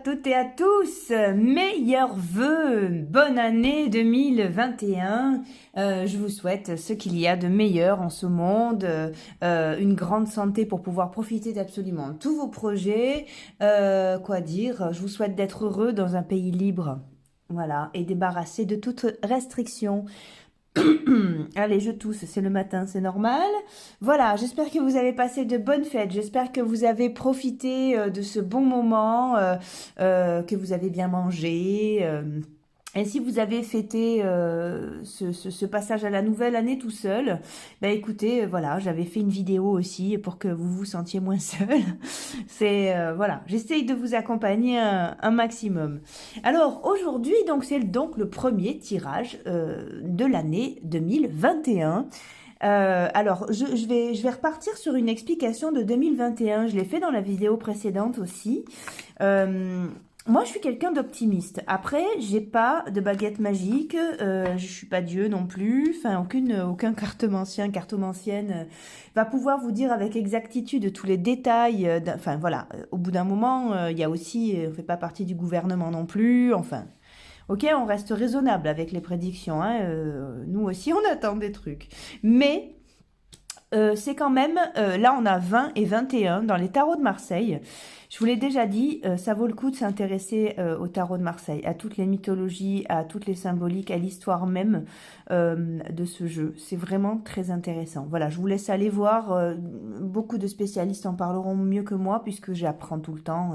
toutes et à tous, meilleurs vœux, bonne année 2021. Je vous souhaite ce qu'il y a de meilleur en ce monde, une grande santé pour pouvoir profiter d'absolument tous vos projets. Quoi dire, je vous souhaite d'être heureux dans un pays libre, voilà, et débarrassé de toute restriction. Allez, je tousse, c'est le matin, c'est normal. Voilà, j'espère que vous avez passé de bonnes fêtes, j'espère que vous avez profité de ce bon moment, que vous avez bien mangé. Et si vous avez fêté ce passage à la nouvelle année tout seul, bah écoutez, voilà, j'avais fait une vidéo aussi pour que vous vous sentiez moins seul. C'est voilà, j'essaye de vous accompagner un maximum. Alors aujourd'hui, donc c'est donc le premier tirage de l'année 2021. Alors, je vais repartir sur une explication de 2021. Je l'ai fait dans la vidéo précédente aussi. Moi, je suis quelqu'un d'optimiste. Après, j'ai pas de baguette magique. Je suis pas Dieu non plus. Enfin, aucun cartomancienne va pouvoir vous dire avec exactitude tous les détails. Enfin, voilà. Au bout d'un moment, il y a aussi, on fait pas partie du gouvernement non plus. Enfin. Ok, on reste raisonnable avec les prédictions, hein. Nous aussi, on attend des trucs. Mais c'est quand même, là on a 20 et 21 dans les tarots de Marseille. Je vous l'ai déjà dit, ça vaut le coup de s'intéresser au tarot de Marseille, à toutes les mythologies, à toutes les symboliques, à l'histoire même de ce jeu. C'est vraiment très intéressant. Voilà, je vous laisse aller voir. Beaucoup de spécialistes en parleront mieux que moi puisque j'apprends tout le temps.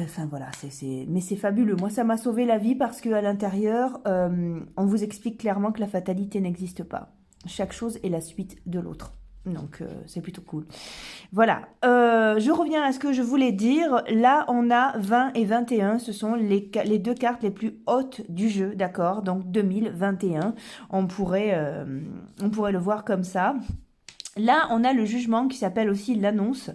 Enfin voilà, mais c'est fabuleux. Moi, ça m'a sauvé la vie parce qu'à l'intérieur, on vous explique clairement que la fatalité n'existe pas. Chaque chose est la suite de l'autre. Donc, c'est plutôt cool. Voilà, je reviens à ce que je voulais dire. Là, on a 20 et 21. Ce sont les deux cartes les plus hautes du jeu, d'accord? Donc, 2021. On pourrait le voir comme ça. Là, on a le jugement qui s'appelle aussi l'annonce.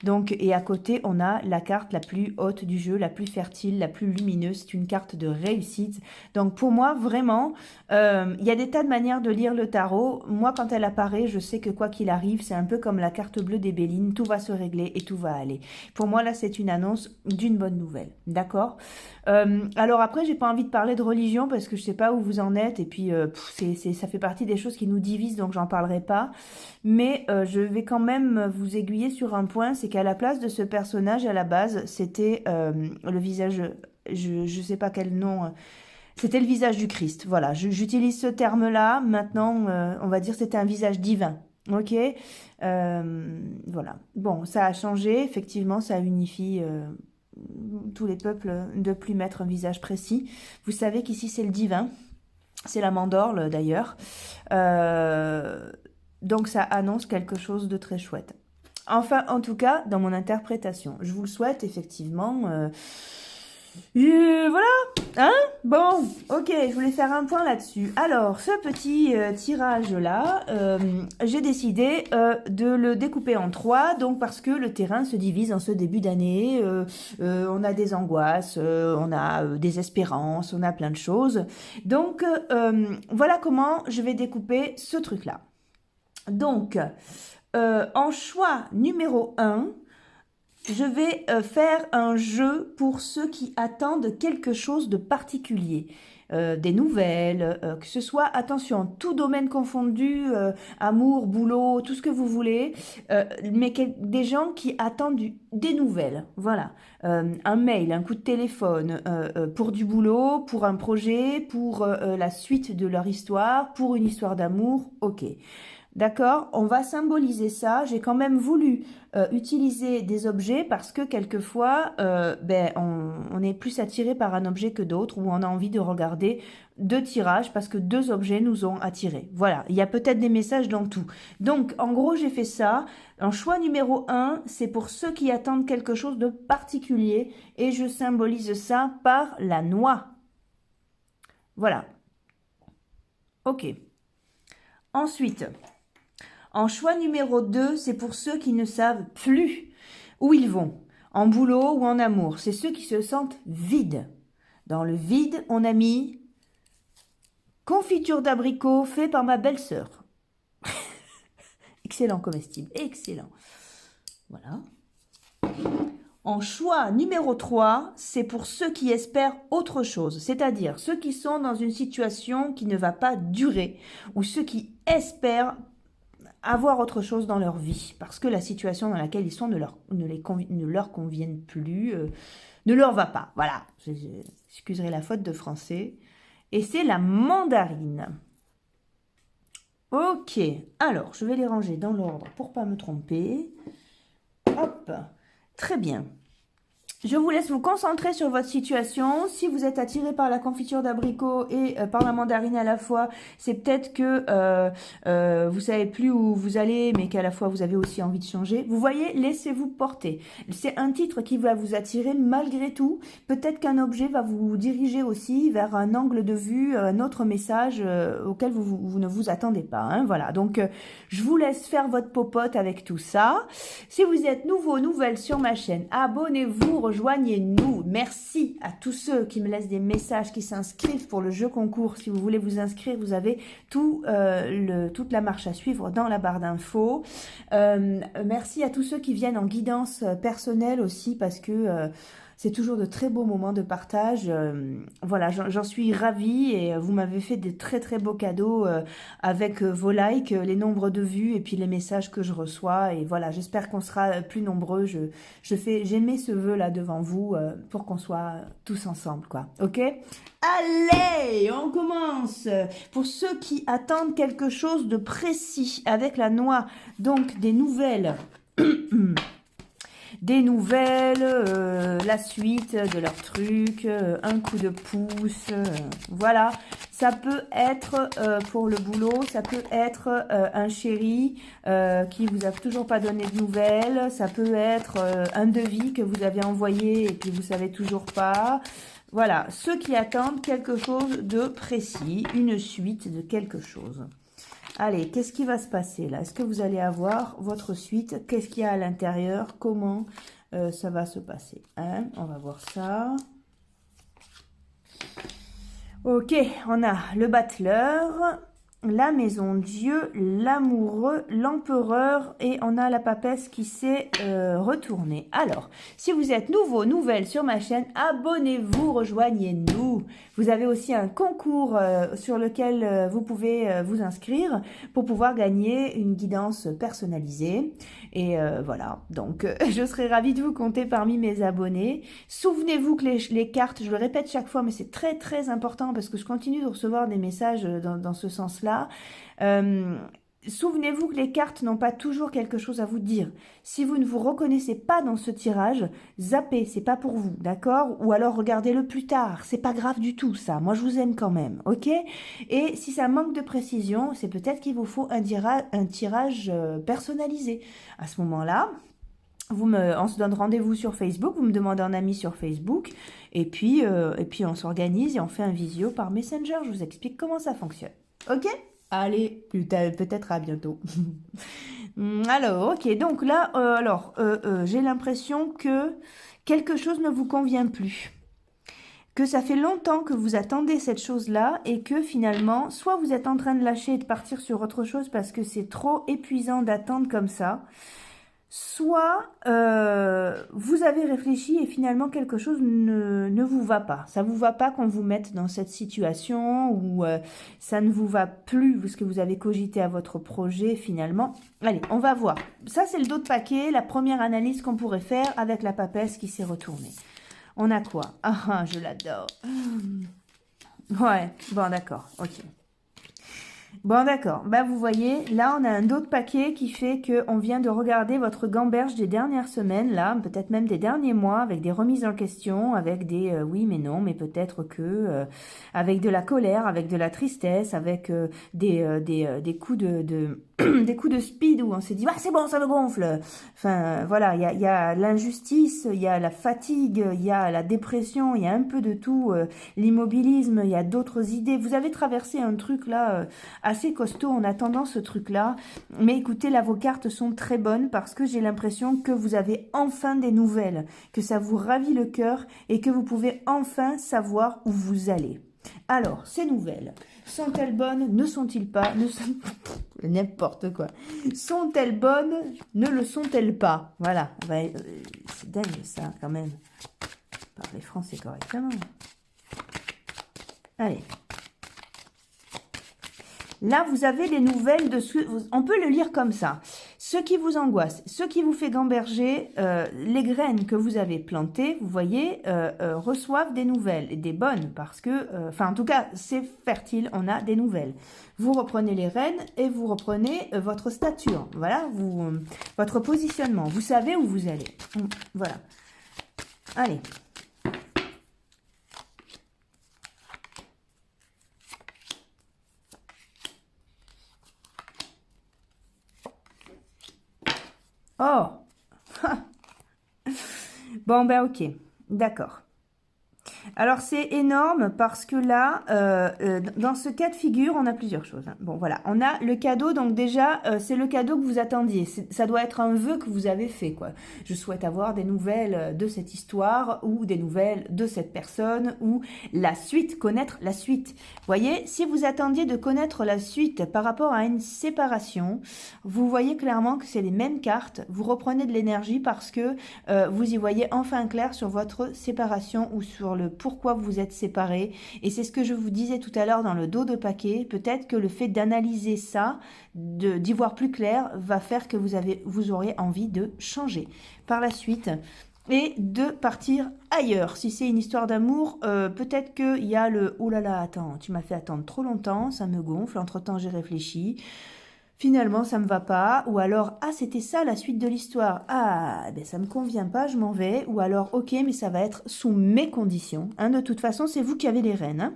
Donc, et à côté, on a la carte la plus haute du jeu, la plus fertile, la plus lumineuse. C'est une carte de réussite. Donc, pour moi, vraiment, il y a des tas de manières de lire le tarot. Moi, quand elle apparaît, je sais que quoi qu'il arrive, c'est un peu comme la carte bleue des Béline. Tout va se régler et tout va aller. Pour moi, là, c'est une annonce d'une bonne nouvelle. D'accord? Alors après, j'ai pas envie de parler de religion parce que je sais pas où vous en êtes. Et puis, ça fait partie des choses qui nous divisent, donc j'en parlerai pas. Mais je vais quand même vous aiguiller sur un point, c'est qu'à la place de ce personnage, à la base, c'était le visage, je sais pas quel nom, c'était le visage du Christ. Voilà, j'utilise ce terme-là. Maintenant, on va dire c'était un visage divin. Ok, voilà. Bon, ça a changé, effectivement, ça unifie tous les peuples de plus mettre un visage précis. Vous savez qu'ici, c'est le divin. C'est la mandorle, d'ailleurs. Donc ça annonce quelque chose de très chouette. Enfin, en tout cas, dans mon interprétation. Je vous le souhaite, effectivement. Voilà, hein? Bon, ok, je voulais faire un point là-dessus. Alors, ce petit tirage-là, j'ai décidé de le découper en 3, donc parce que le terrain se divise en ce début d'année. On a des angoisses, on a des espérances, on a plein de choses. Donc, voilà comment je vais découper ce truc-là. Donc, en choix numéro 1, je vais faire un jeu pour ceux qui attendent quelque chose de particulier. Des nouvelles, que ce soit, attention, tout domaine confondu, amour, boulot, tout ce que vous voulez, mais des gens qui attendent des nouvelles, voilà. Un mail, un coup de téléphone, pour du boulot, pour un projet, pour la suite de leur histoire, pour une histoire d'amour, ok. D'accord? On va symboliser ça. J'ai quand même voulu utiliser des objets parce que quelquefois, on est plus attiré par un objet que d'autres ou on a envie de regarder deux tirages parce que deux objets nous ont attirés. Voilà, il y a peut-être des messages dans tout. Donc, en gros, j'ai fait ça. En choix numéro 1, c'est pour ceux qui attendent quelque chose de particulier et je symbolise ça par la noix. Voilà. Ok. Ensuite... En choix numéro 2, c'est pour ceux qui ne savent plus où ils vont, en boulot ou en amour. C'est ceux qui se sentent vides. Dans le vide, on a mis confiture d'abricot fait par ma belle-sœur. Excellent comestible, excellent. Voilà. En choix numéro 3, c'est pour ceux qui espèrent autre chose, c'est-à-dire ceux qui sont dans une situation qui ne va pas durer ou ceux qui espèrent avoir autre chose dans leur vie parce que la situation dans laquelle ils sont ne leur convienne plus, ne leur va pas. Voilà, j'excuserai la faute de français. Et c'est la mandarine. Ok, alors je vais les ranger dans l'ordre pour pas me tromper. Hop, très bien. Je vous laisse vous concentrer sur votre situation. Si vous êtes attiré par la confiture d'abricot et par la mandarine à la fois, c'est peut-être que vous savez plus où vous allez, mais qu'à la fois vous avez aussi envie de changer. Vous voyez, laissez-vous porter. C'est un titre qui va vous attirer malgré tout. Peut-être qu'un objet va vous diriger aussi vers un angle de vue, un autre message auquel vous ne vous attendez pas. Hein, voilà, donc je vous laisse faire votre popote avec tout ça. Si vous êtes nouveau, nouvelle sur ma chaîne, abonnez-vous, rejoignez-nous. Merci à tous ceux qui me laissent des messages, qui s'inscrivent pour le jeu concours. Si vous voulez vous inscrire, vous avez toute la marche à suivre dans la barre d'infos. Merci à tous ceux qui viennent en guidance personnelle aussi parce que c'est toujours de très beaux moments de partage. Voilà, j'en suis ravie et vous m'avez fait des très très beaux cadeaux avec vos likes, les nombres de vues et puis les messages que je reçois. Et voilà, j'espère qu'on sera plus nombreux. J'ai mis ce vœu là devant vous pour qu'on soit tous ensemble, quoi. Ok? Allez, on commence. Pour ceux qui attendent quelque chose de précis avec la noix, donc des nouvelles. Des nouvelles, la suite de leurs trucs, un coup de pouce, voilà. Ça peut être pour le boulot, ça peut être un chéri qui vous a toujours pas donné de nouvelles, ça peut être un devis que vous avez envoyé et puis vous savez toujours pas. Voilà, ceux qui attendent quelque chose de précis, une suite de quelque chose. Allez, qu'est-ce qui va se passer là? Est-ce que vous allez avoir votre suite? Qu'est-ce qu'il y a à l'intérieur? Comment ça va se passer, hein? On va voir ça. Ok, on a le battleur, la maison Dieu, l'amoureux, l'empereur et on a la papesse qui s'est retournée. Alors, si vous êtes nouveau, nouvelle sur ma chaîne, abonnez-vous, rejoignez-nous. Vous avez aussi un concours sur lequel vous pouvez vous inscrire pour pouvoir gagner une guidance personnalisée. Et voilà, donc je serai ravie de vous compter parmi mes abonnés. Souvenez-vous que les cartes, je le répète chaque fois, mais c'est très très important parce que je continue de recevoir des messages dans ce sens-là. Souvenez-vous que les cartes n'ont pas toujours quelque chose à vous dire. Si vous ne vous reconnaissez pas dans ce tirage, zappez, c'est pas pour vous, d'accord? Ou alors regardez-le plus tard, c'est pas grave du tout ça. Moi je vous aime quand même, ok? Et si ça manque de précision, c'est peut-être qu'il vous faut un tirage personnalisé. À ce moment-là, on se donne rendez-vous sur Facebook, vous me demandez un ami sur Facebook, et puis on s'organise et on fait un visio par Messenger. Je vous explique comment ça fonctionne, ok? Allez, peut-être à bientôt. Alors, ok, donc là, j'ai l'impression que quelque chose ne vous convient plus. Que ça fait longtemps que vous attendez cette chose-là et que finalement, soit vous êtes en train de lâcher et de partir sur autre chose parce que c'est trop épuisant d'attendre comme ça, soit vous avez réfléchi et finalement quelque chose ne vous va pas. Ça ne vous va pas qu'on vous mette dans cette situation ou ça ne vous va plus parce que vous avez cogité à votre projet finalement. Allez, on va voir. Ça, c'est le dos de paquet, la première analyse qu'on pourrait faire avec la papesse qui s'est retournée. On a quoi? Ah, je l'adore. Ouais, bon, d'accord, ok. Bon, d'accord. Bah, vous voyez, là, on a un dos de paquet qui fait qu'on vient de regarder votre gamberge des dernières semaines, là, peut-être même des derniers mois, avec des remises en question, avec des oui, mais non, mais peut-être que, avec de la colère, avec de la tristesse, avec des coups des coups de speed où on s'est dit, ah, c'est bon, ça me gonfle. Enfin, voilà, il y a l'injustice, il y a la fatigue, il y a la dépression, il y a un peu de tout, l'immobilisme, il y a d'autres idées. Vous avez traversé un truc, là, assez costaud en attendant ce truc-là. Mais écoutez, là, vos cartes sont très bonnes parce que j'ai l'impression que vous avez enfin des nouvelles, que ça vous ravit le cœur et que vous pouvez enfin savoir où vous allez. Alors, ces nouvelles, sont-elles bonnes? Ne sont-ils pas? Ne sont... N'importe quoi. Sont-elles bonnes? Ne le sont-elles pas? Voilà. Ouais, c'est dingue ça, quand même. Parler français correctement. Allez. Là, vous avez les nouvelles de ce... On peut le lire comme ça. Ce qui vous angoisse, ce qui vous fait gamberger, les graines que vous avez plantées, vous voyez, reçoivent des nouvelles, et des bonnes, parce que... Enfin, en tout cas, c'est fertile, on a des nouvelles. Vous reprenez les rênes et vous reprenez votre stature. Voilà, votre positionnement. Vous savez où vous allez. Voilà. Allez. Oh. Bon, ben ok. D'accord. Alors, c'est énorme parce que là, dans ce cas de figure, on a plusieurs choses. Hein. Bon, voilà. On a le cadeau. Donc déjà, c'est le cadeau que vous attendiez. Ça doit être un vœu que vous avez fait, quoi. Je souhaite avoir des nouvelles de cette histoire ou des nouvelles de cette personne ou la suite, connaître la suite. Vous voyez, si vous attendiez de connaître la suite par rapport à une séparation, vous voyez clairement que c'est les mêmes cartes. Vous reprenez de l'énergie parce que vous y voyez enfin clair sur votre séparation ou sur le pourquoi vous êtes séparés. Et c'est ce que je vous disais tout à l'heure dans le dos de paquet. Peut-être que le fait d'analyser ça, d'y voir plus clair, va faire que vous aurez envie de changer par la suite et de partir ailleurs. Si c'est une histoire d'amour, peut-être qu'il y a le « oh là là, attends, tu m'as fait attendre trop longtemps, ça me gonfle, entre-temps j'ai réfléchi ». Finalement, ça me va pas. Ou alors, ah, c'était ça la suite de l'histoire. Ah, ben ça me convient pas, je m'en vais. Ou alors, ok, mais ça va être sous mes conditions. Hein, de toute façon, c'est vous qui avez les rênes. Hein.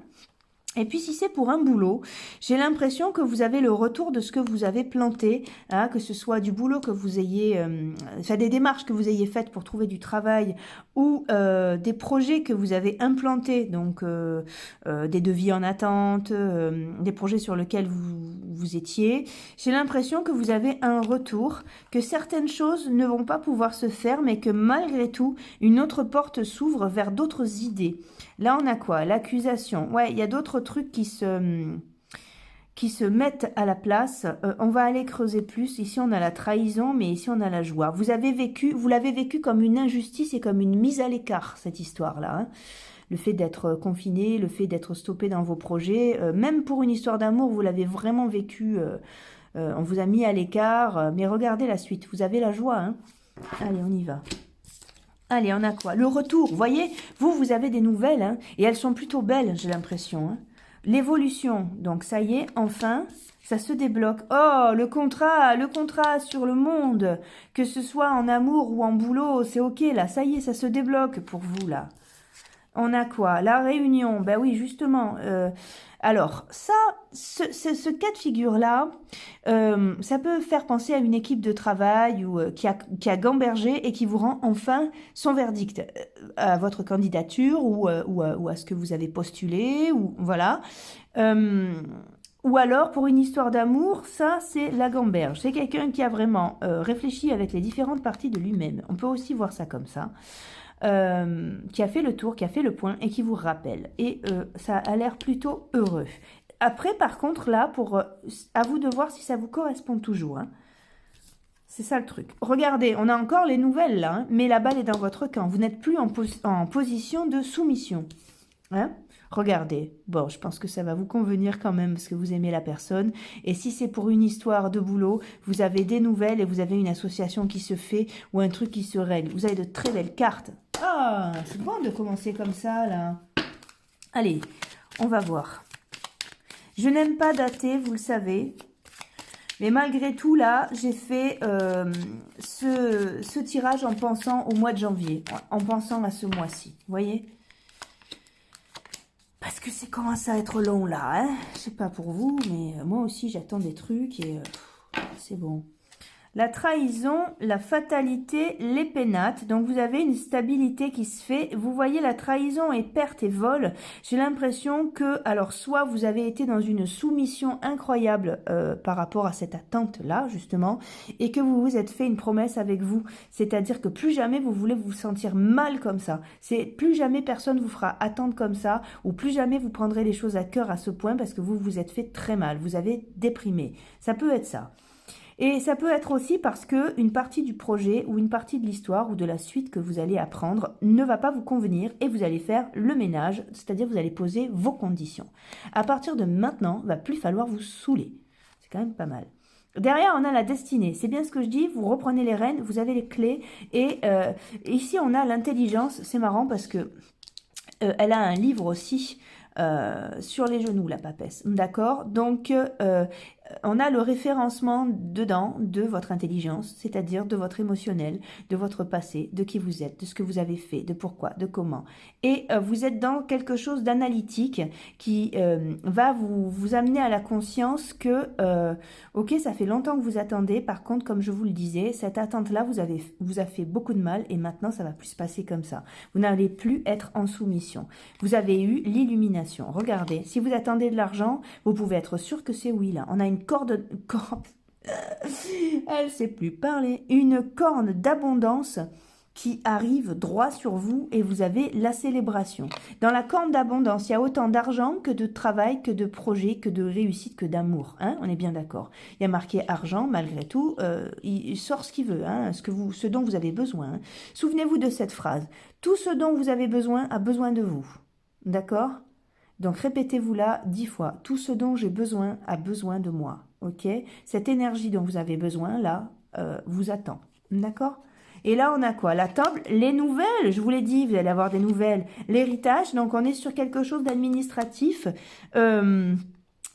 Et puis si c'est pour un boulot, j'ai l'impression que vous avez le retour de ce que vous avez planté, hein, que ce soit du boulot que vous ayez, enfin des démarches que vous ayez faites pour trouver du travail ou des projets que vous avez implantés, donc des devis en attente, des projets sur lesquels vous étiez. J'ai l'impression que vous avez un retour, que certaines choses ne vont pas pouvoir se faire, mais que malgré tout, une autre porte s'ouvre vers d'autres idées. Là, on a quoi? L'accusation. Ouais, il y a d'autres trucs qui se mettent à la place. On va aller creuser plus. Ici, on a la trahison, mais ici, on a la joie. Vous l'avez vécu comme une injustice et comme une mise à l'écart, cette histoire-là. Hein. Le fait d'être confiné, le fait d'être stoppé dans vos projets. Même pour une histoire d'amour, vous l'avez vraiment vécu. On vous a mis à l'écart. Mais regardez la suite. Vous avez la joie. Hein. Allez, on y va. Allez, on a quoi? Le retour, vous voyez, vous avez des nouvelles, hein, et elles sont plutôt belles, j'ai l'impression. Hein. L'évolution, donc ça y est, enfin, ça se débloque. Oh, le contrat sur le monde, que ce soit en amour ou en boulot, c'est ok, là, ça y est, ça se débloque pour vous, là. On a quoi? La réunion, ben oui, justement. Alors, ça, ce cas de figure-là, ça peut faire penser à une équipe de travail ou, qui a gambergé et qui vous rend enfin son verdict à votre candidature ou à ce que vous avez postulé, ou voilà. Ou alors, pour une histoire d'amour, ça, c'est la gamberge. C'est quelqu'un qui a vraiment réfléchi avec les différentes parties de lui-même. On peut aussi voir ça comme ça. Qui a fait le tour, qui a fait le point et qui vous rappelle. Et ça a l'air plutôt heureux. Après, par contre, là, à vous de voir si ça vous correspond toujours. Hein. C'est ça le truc. Regardez, on a encore les nouvelles là, hein, mais la balle est dans votre camp. Vous n'êtes plus en position de soumission. Hein. Regardez, bon, je pense que ça va vous convenir quand même parce que vous aimez la personne. Et si c'est pour une histoire de boulot, vous avez des nouvelles et vous avez une association qui se fait ou un truc qui se règle. Vous avez de très belles cartes. Ah, c'est bon de commencer comme ça, là. Allez, on va voir. Je n'aime pas dater, vous le savez. Mais malgré tout, là, j'ai fait ce tirage en pensant au mois de janvier, en pensant à ce mois-ci. Vous voyez ? Parce que c'est commence à être long, là. Hein, je sais pas pour vous, mais moi aussi, j'attends des trucs et c'est bon. La trahison, la fatalité, les pénates. Donc vous avez une stabilité qui se fait. Vous voyez la trahison et perte et vol. J'ai l'impression que, alors soit vous avez été dans une soumission incroyable par rapport à cette attente-là, justement, et que vous vous êtes fait une promesse avec vous. C'est-à-dire que plus jamais vous voulez vous sentir mal comme ça. C'est plus jamais personne vous fera attendre comme ça, ou plus jamais vous prendrez les choses à cœur à ce point parce que vous vous êtes fait très mal. Vous avez déprimé. Ça peut être ça. Et ça peut être aussi parce que une partie du projet ou une partie de l'histoire ou de la suite que vous allez apprendre ne va pas vous convenir et vous allez faire le ménage, c'est-à-dire vous allez poser vos conditions. À partir de maintenant, il va plus falloir vous saouler. C'est quand même pas mal. Derrière, on a la destinée. C'est bien ce que je dis, vous reprenez les rênes, vous avez les clés. Et ici, on a l'intelligence. C'est marrant parce que elle a un livre aussi sur les genoux, la papesse. D'accord? Donc, on a le référencement dedans de votre intelligence, c'est-à-dire de votre émotionnel, de votre passé, de qui vous êtes, de ce que vous avez fait, de pourquoi, de comment. Et vous êtes dans quelque chose d'analytique qui va vous amener à la conscience que, ok, ça fait longtemps que vous attendez, par contre, comme je vous le disais, cette attente-là vous a fait beaucoup de mal et maintenant, ça va plus se passer comme ça. Vous n'allez plus être en soumission. Vous avez eu l'illumination. Regardez, si vous attendez de l'argent, vous pouvez être sûr que c'est oui, là. On a une corde elle sait plus parler, une corne d'abondance qui arrive droit sur vous et vous avez la célébration. Dans la corne d'abondance, il y a autant d'argent que de travail, que de projet, que de réussite, que d'amour. Hein, on est bien d'accord. Il y a marqué argent, malgré tout, il sort ce qu'il veut, hein, ce dont vous avez besoin. Hein. Souvenez-vous de cette phrase. Tout ce dont vous avez besoin a besoin de vous. D'accord ? Donc répétez-vous là 10 fois. Tout ce dont j'ai besoin a besoin de moi. Ok ? Cette énergie dont vous avez besoin là vous attend. D'accord ? Et là on a quoi ? La table, les nouvelles. Je vous l'ai dit, vous allez avoir des nouvelles. L'héritage, donc on est sur quelque chose d'administratif.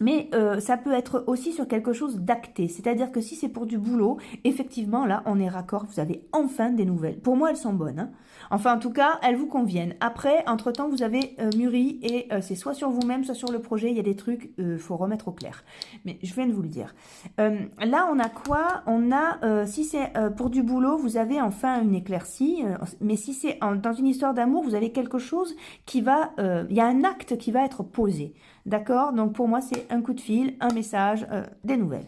Mais ça peut être aussi sur quelque chose d'acté. C'est-à-dire que si c'est pour du boulot, effectivement, là, on est raccord. Vous avez enfin des nouvelles. Pour moi, elles sont bonnes. Hein. Enfin, en tout cas, elles vous conviennent. Après, entre-temps, vous avez mûri et c'est soit sur vous-même, soit sur le projet. Il y a des trucs, faut remettre au clair. Mais je viens de vous le dire. Là, on a quoi? On a, si c'est pour du boulot, vous avez enfin une éclaircie. Mais si c'est dans une histoire d'amour, vous avez quelque chose qui va... Il y a un acte qui va être posé. D'accord? Donc pour moi, c'est un coup de fil, un message, des nouvelles.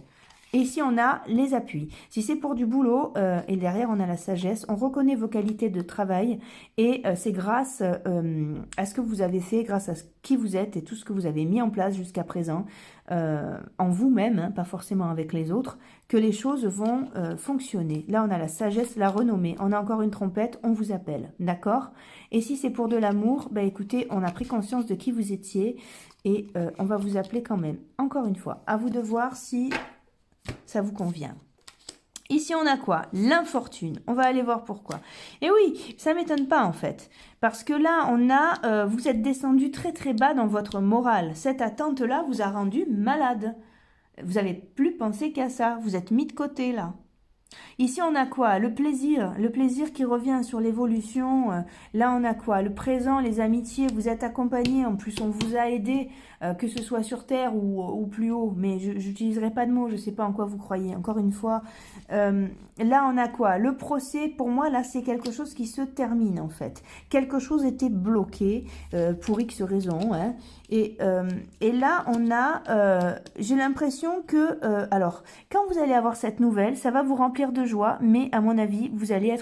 Et ici, on a les appuis. Si c'est pour du boulot, et derrière, on a la sagesse, on reconnaît vos qualités de travail et c'est grâce à ce que vous avez fait, grâce à qui vous êtes et tout ce que vous avez mis en place jusqu'à présent, en vous-même, hein, pas forcément avec les autres, que les choses vont fonctionner. Là, on a la sagesse, la renommée. On a encore une trompette, on vous appelle. D'accord? Et si c'est pour de l'amour, bah écoutez, on a pris conscience de qui vous étiez et on va vous appeler quand même. Encore une fois, à vous de voir si ça vous convient. Ici, on a quoi? L'infortune. On va aller voir pourquoi. Et oui, ça m'étonne pas en fait. Parce que là, on a, vous êtes descendu très très bas dans votre morale. Cette attente-là vous a rendu malade. Vous n'avez plus pensé qu'à ça. Vous êtes mis de côté là. Ici, on a quoi? Le plaisir qui revient sur l'évolution. Là, on a quoi? Le présent, les amitiés, vous êtes accompagnés. En plus, on vous a aidé, que ce soit sur Terre ou plus haut. Mais je n'utiliserai pas de mots, je ne sais pas en quoi vous croyez. Encore une fois, là, on a quoi? Le procès, pour moi, là, c'est quelque chose qui se termine, en fait. Quelque chose était bloqué pour X raisons. Hein. Et là, on a, j'ai l'impression que, alors, quand vous allez avoir cette nouvelle, ça va vous remplir de joie, mais à mon avis, vous allez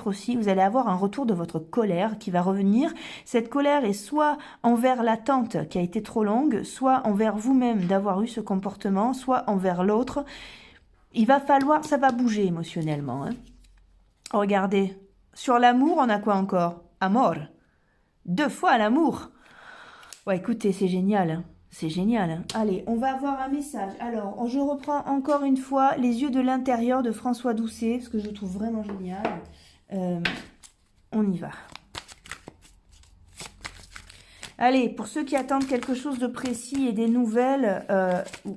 avoir un retour de votre colère qui va revenir. Cette colère est soit envers l'attente qui a été trop longue, soit envers vous-même d'avoir eu ce comportement, soit envers l'autre. Il va falloir, ça va bouger émotionnellement. Hein. Regardez, sur l'amour, on a quoi encore? Amor. 2 fois l'amour. Ouais, écoutez, c'est génial, hein. C'est génial. Hein. Allez, on va avoir un message. Alors, je reprends encore une fois Les yeux de l'intérieur de François Doucet, parce que je le trouve vraiment génial. On y va. Allez, pour ceux qui attendent quelque chose de précis et des nouvelles,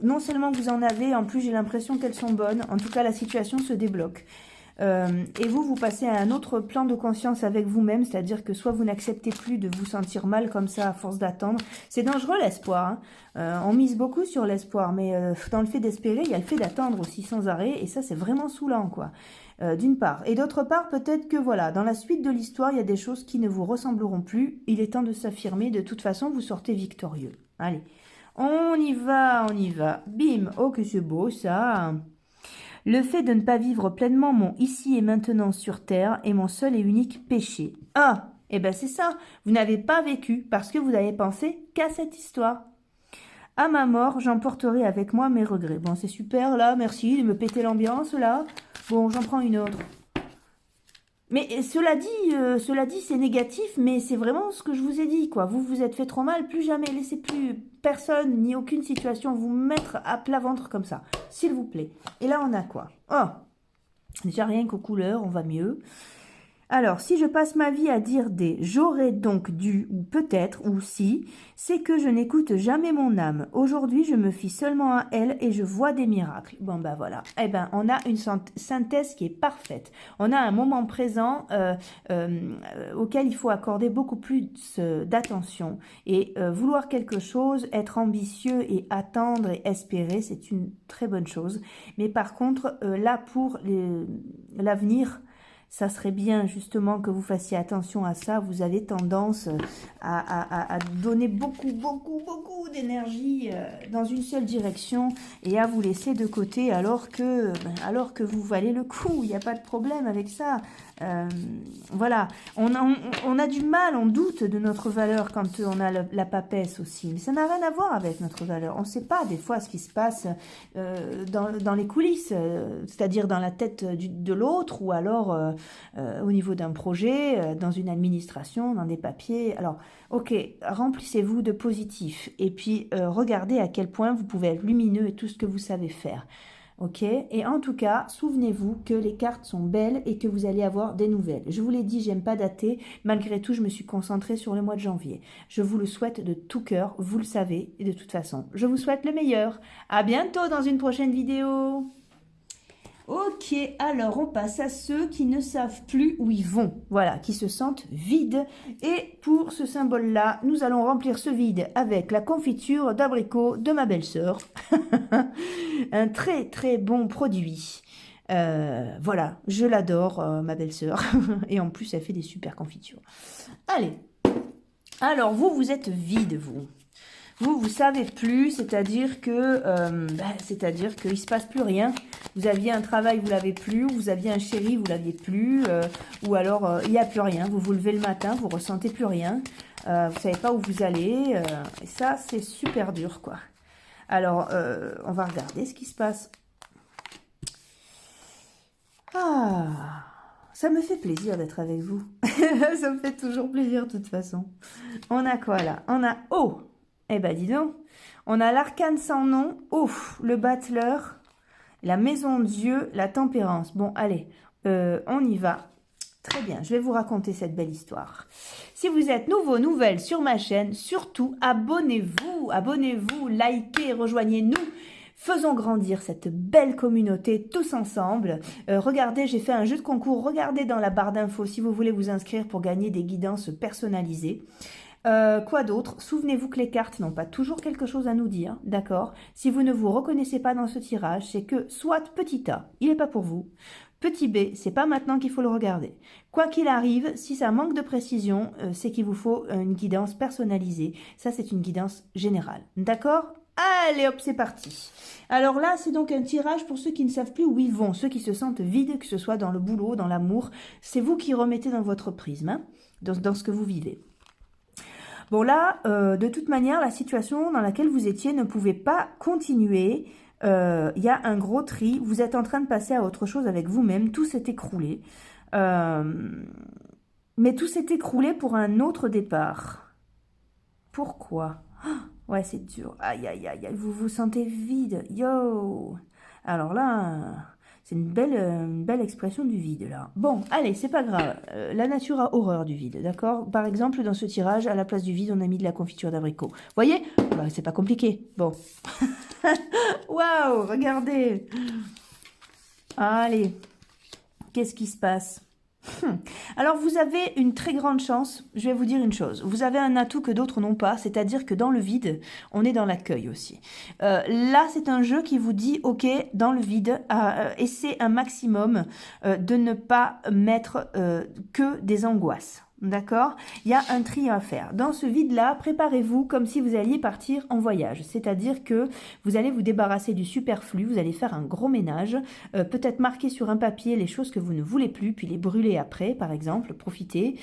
non seulement vous en avez, en plus j'ai l'impression qu'elles sont bonnes. En tout cas, la situation se débloque. Et vous passez à un autre plan de conscience avec vous-même, c'est-à-dire que soit vous n'acceptez plus de vous sentir mal comme ça à force d'attendre. C'est dangereux l'espoir, hein. On mise beaucoup sur l'espoir, mais dans le fait d'espérer, il y a le fait d'attendre aussi sans arrêt, et ça c'est vraiment saoulant, quoi. D'une part. Et d'autre part, peut-être que voilà, dans la suite de l'histoire, il y a des choses qui ne vous ressembleront plus. Il est temps de s'affirmer. De toute façon, vous sortez victorieux. Allez, on y va, on y va. Bim, oh que c'est beau ça. Le fait de ne pas vivre pleinement mon ici et maintenant sur terre est mon seul et unique péché. Ah, eh ben c'est ça. Vous n'avez pas vécu parce que vous avez pensé qu'à cette histoire. À ma mort, j'emporterai avec moi mes regrets. Bon, c'est super, là, merci de me péter l'ambiance, là. Bon, j'en prends une autre. Mais cela dit, c'est négatif, mais c'est vraiment ce que je vous ai dit, quoi. Vous vous êtes fait trop mal, plus jamais, laissez plus personne, ni aucune situation vous mettre à plat ventre comme ça, s'il vous plaît. Et là, on a quoi? Oh, déjà rien qu'aux couleurs, on va mieux. Alors, si je passe ma vie à dire des j'aurais donc dû, ou peut-être, ou si, c'est que je n'écoute jamais mon âme. Aujourd'hui, je me fie seulement à elle et je vois des miracles. Bon, ben voilà. Eh ben, on a une synthèse qui est parfaite. On a un moment présent auquel il faut accorder beaucoup plus d'attention. Et vouloir quelque chose, être ambitieux et attendre et espérer, c'est une très bonne chose. Mais par contre, là, pour l'avenir, ça serait bien justement que vous fassiez attention à ça. Vous avez tendance à donner beaucoup d'énergie dans une seule direction et à vous laisser de côté alors que vous valez le coup. Il n'y a pas de problème avec ça. Voilà, on a du mal, on doute de notre valeur quand on a la papesse aussi. Mais ça n'a rien à voir avec notre valeur. On ne sait pas des fois ce qui se passe dans les coulisses, c'est-à-dire dans la tête de l'autre ou alors au niveau d'un projet, dans une administration, dans des papiers. Alors, ok, remplissez-vous de positif et puis regardez à quel point vous pouvez être lumineux et tout ce que vous savez faire. Ok, et en tout cas, souvenez-vous que les cartes sont belles et que vous allez avoir des nouvelles. Je vous l'ai dit, j'aime pas dater. Malgré tout, je me suis concentrée sur le mois de janvier. Je vous le souhaite de tout cœur, vous le savez. Et de toute façon, je vous souhaite le meilleur. À bientôt dans une prochaine vidéo. Ok, alors on passe à ceux qui ne savent plus où ils vont, voilà, qui se sentent vides. Et pour ce symbole-là, nous allons remplir ce vide avec la confiture d'abricot de ma belle-sœur. Un très bon produit. Voilà, je l'adore, ma belle-sœur. Et en plus, elle fait des super confitures. Allez, alors vous êtes vide, vous. Vous savez plus, c'est-à-dire que c'est-à-dire qu'il se passe plus rien. Vous aviez un travail, vous l'avez plus, vous aviez un chéri, vous l'aviez plus, ou alors il n'y a plus rien. Vous vous levez le matin, vous ressentez plus rien, vous savez pas où vous allez, et ça c'est super dur, quoi. Alors on va regarder ce qui se passe. Ah, ça me fait plaisir d'être avec vous. Ça me fait toujours plaisir de toute façon. On a quoi là? On a oh. Eh ben dis donc, on a l'arcane sans nom, ouf, le battleur, la maison Dieu, la tempérance. Bon, allez, on y va. Très bien, je vais vous raconter cette belle histoire. Si vous êtes nouveau, nouvelle sur ma chaîne, surtout abonnez-vous, likez, rejoignez-nous. Faisons grandir cette belle communauté tous ensemble. Regardez, j'ai fait un jeu de concours. Regardez dans la barre d'infos si vous voulez vous inscrire pour gagner des guidances personnalisées. Quoi d'autre? Souvenez-vous que les cartes n'ont pas toujours quelque chose à nous dire, d'accord? Si vous ne vous reconnaissez pas dans ce tirage, c'est que soit petit A, il n'est pas pour vous. Petit B, c'est pas maintenant qu'il faut le regarder. Quoi qu'il arrive, si ça manque de précision, c'est qu'il vous faut une guidance personnalisée. Ça, c'est une guidance générale, d'accord? Allez hop, c'est parti. Alors là, c'est donc un tirage pour ceux qui ne savent plus où ils vont, ceux qui se sentent vides, que ce soit dans le boulot, dans l'amour. C'est vous qui remettez dans votre prisme, hein, dans ce que vous vivez. Bon là, de toute manière, la situation dans laquelle vous étiez ne pouvait pas continuer. Il y a un gros tri. Vous êtes en train de passer à autre chose avec vous-même. Tout s'est écroulé. Mais tout s'est écroulé pour un autre départ. Pourquoi? Ouais, c'est dur. Aïe, aïe, aïe, aïe. Vous vous sentez vide. Yo! Alors là... C'est une belle expression du vide, là. Bon, allez, c'est pas grave. La nature a horreur du vide, d'accord? Par exemple, dans ce tirage, à la place du vide, on a mis de la confiture d'abricot. Voyez? Bah, c'est pas compliqué. Bon. Waouh, regardez. Allez. Qu'est-ce qui se passe? Alors vous avez une très grande chance, je vais vous dire une chose, vous avez un atout que d'autres n'ont pas, c'est-à-dire que dans le vide, on est dans l'accueil aussi. Là c'est un jeu qui vous dit, ok, dans le vide, essaie un maximum de ne pas mettre que des angoisses. D'accord? Il y a un tri à faire. Dans ce vide-là, préparez-vous comme si vous alliez partir en voyage. C'est-à-dire que vous allez vous débarrasser du superflu, vous allez faire un gros ménage, peut-être marquer sur un papier les choses que vous ne voulez plus, puis les brûler après, par exemple, profitez.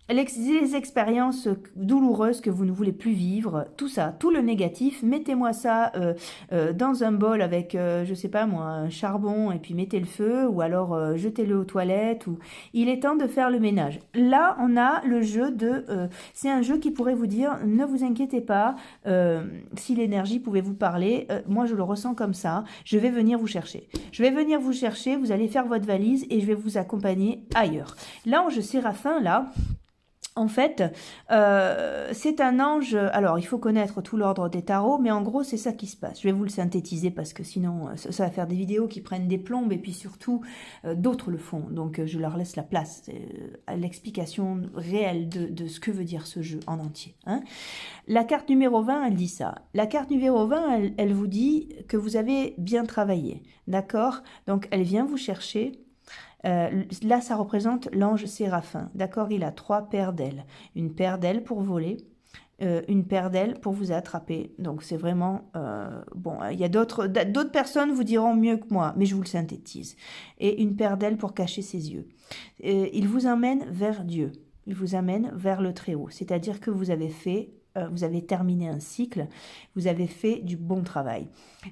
Les expériences douloureuses que vous ne voulez plus vivre, tout ça, tout le négatif, mettez-moi ça dans un bol avec, je sais pas moi, un charbon et puis mettez le feu ou alors jetez-le aux toilettes. Il est temps de faire le ménage. Là, on a le jeu de... c'est un jeu qui pourrait vous dire, ne vous inquiétez pas, si l'énergie pouvait vous parler, moi je le ressens comme ça, je vais venir vous chercher. Je vais venir vous chercher, vous allez faire votre valise et je vais vous accompagner ailleurs. L'ange Séraphin, là... En fait, c'est un ange, alors il faut connaître tout l'ordre des tarots, mais en gros c'est ça qui se passe. Je vais vous le synthétiser parce que sinon ça va faire des vidéos qui prennent des plombes et puis surtout d'autres le font. Donc je leur laisse la place à l'explication réelle de ce que veut dire ce jeu en entier. Hein. La carte numéro 20, elle dit ça. La carte numéro 20, elle vous dit que vous avez bien travaillé. D'accord? Donc elle vient vous chercher. Là, ça représente l'ange Séraphin. D'accord, il a 3 paires d'ailes. Une paire d'ailes pour voler, une paire d'ailes pour vous attraper. Donc, c'est vraiment... bon, il y a d'autres personnes vous diront mieux que moi, mais je vous le synthétise. Et une paire d'ailes pour cacher ses yeux. Il vous emmène vers Dieu. Il vous amène vers le Très-Haut. C'est-à-dire que vous avez fait... vous avez terminé un cycle, vous avez fait du bon travail.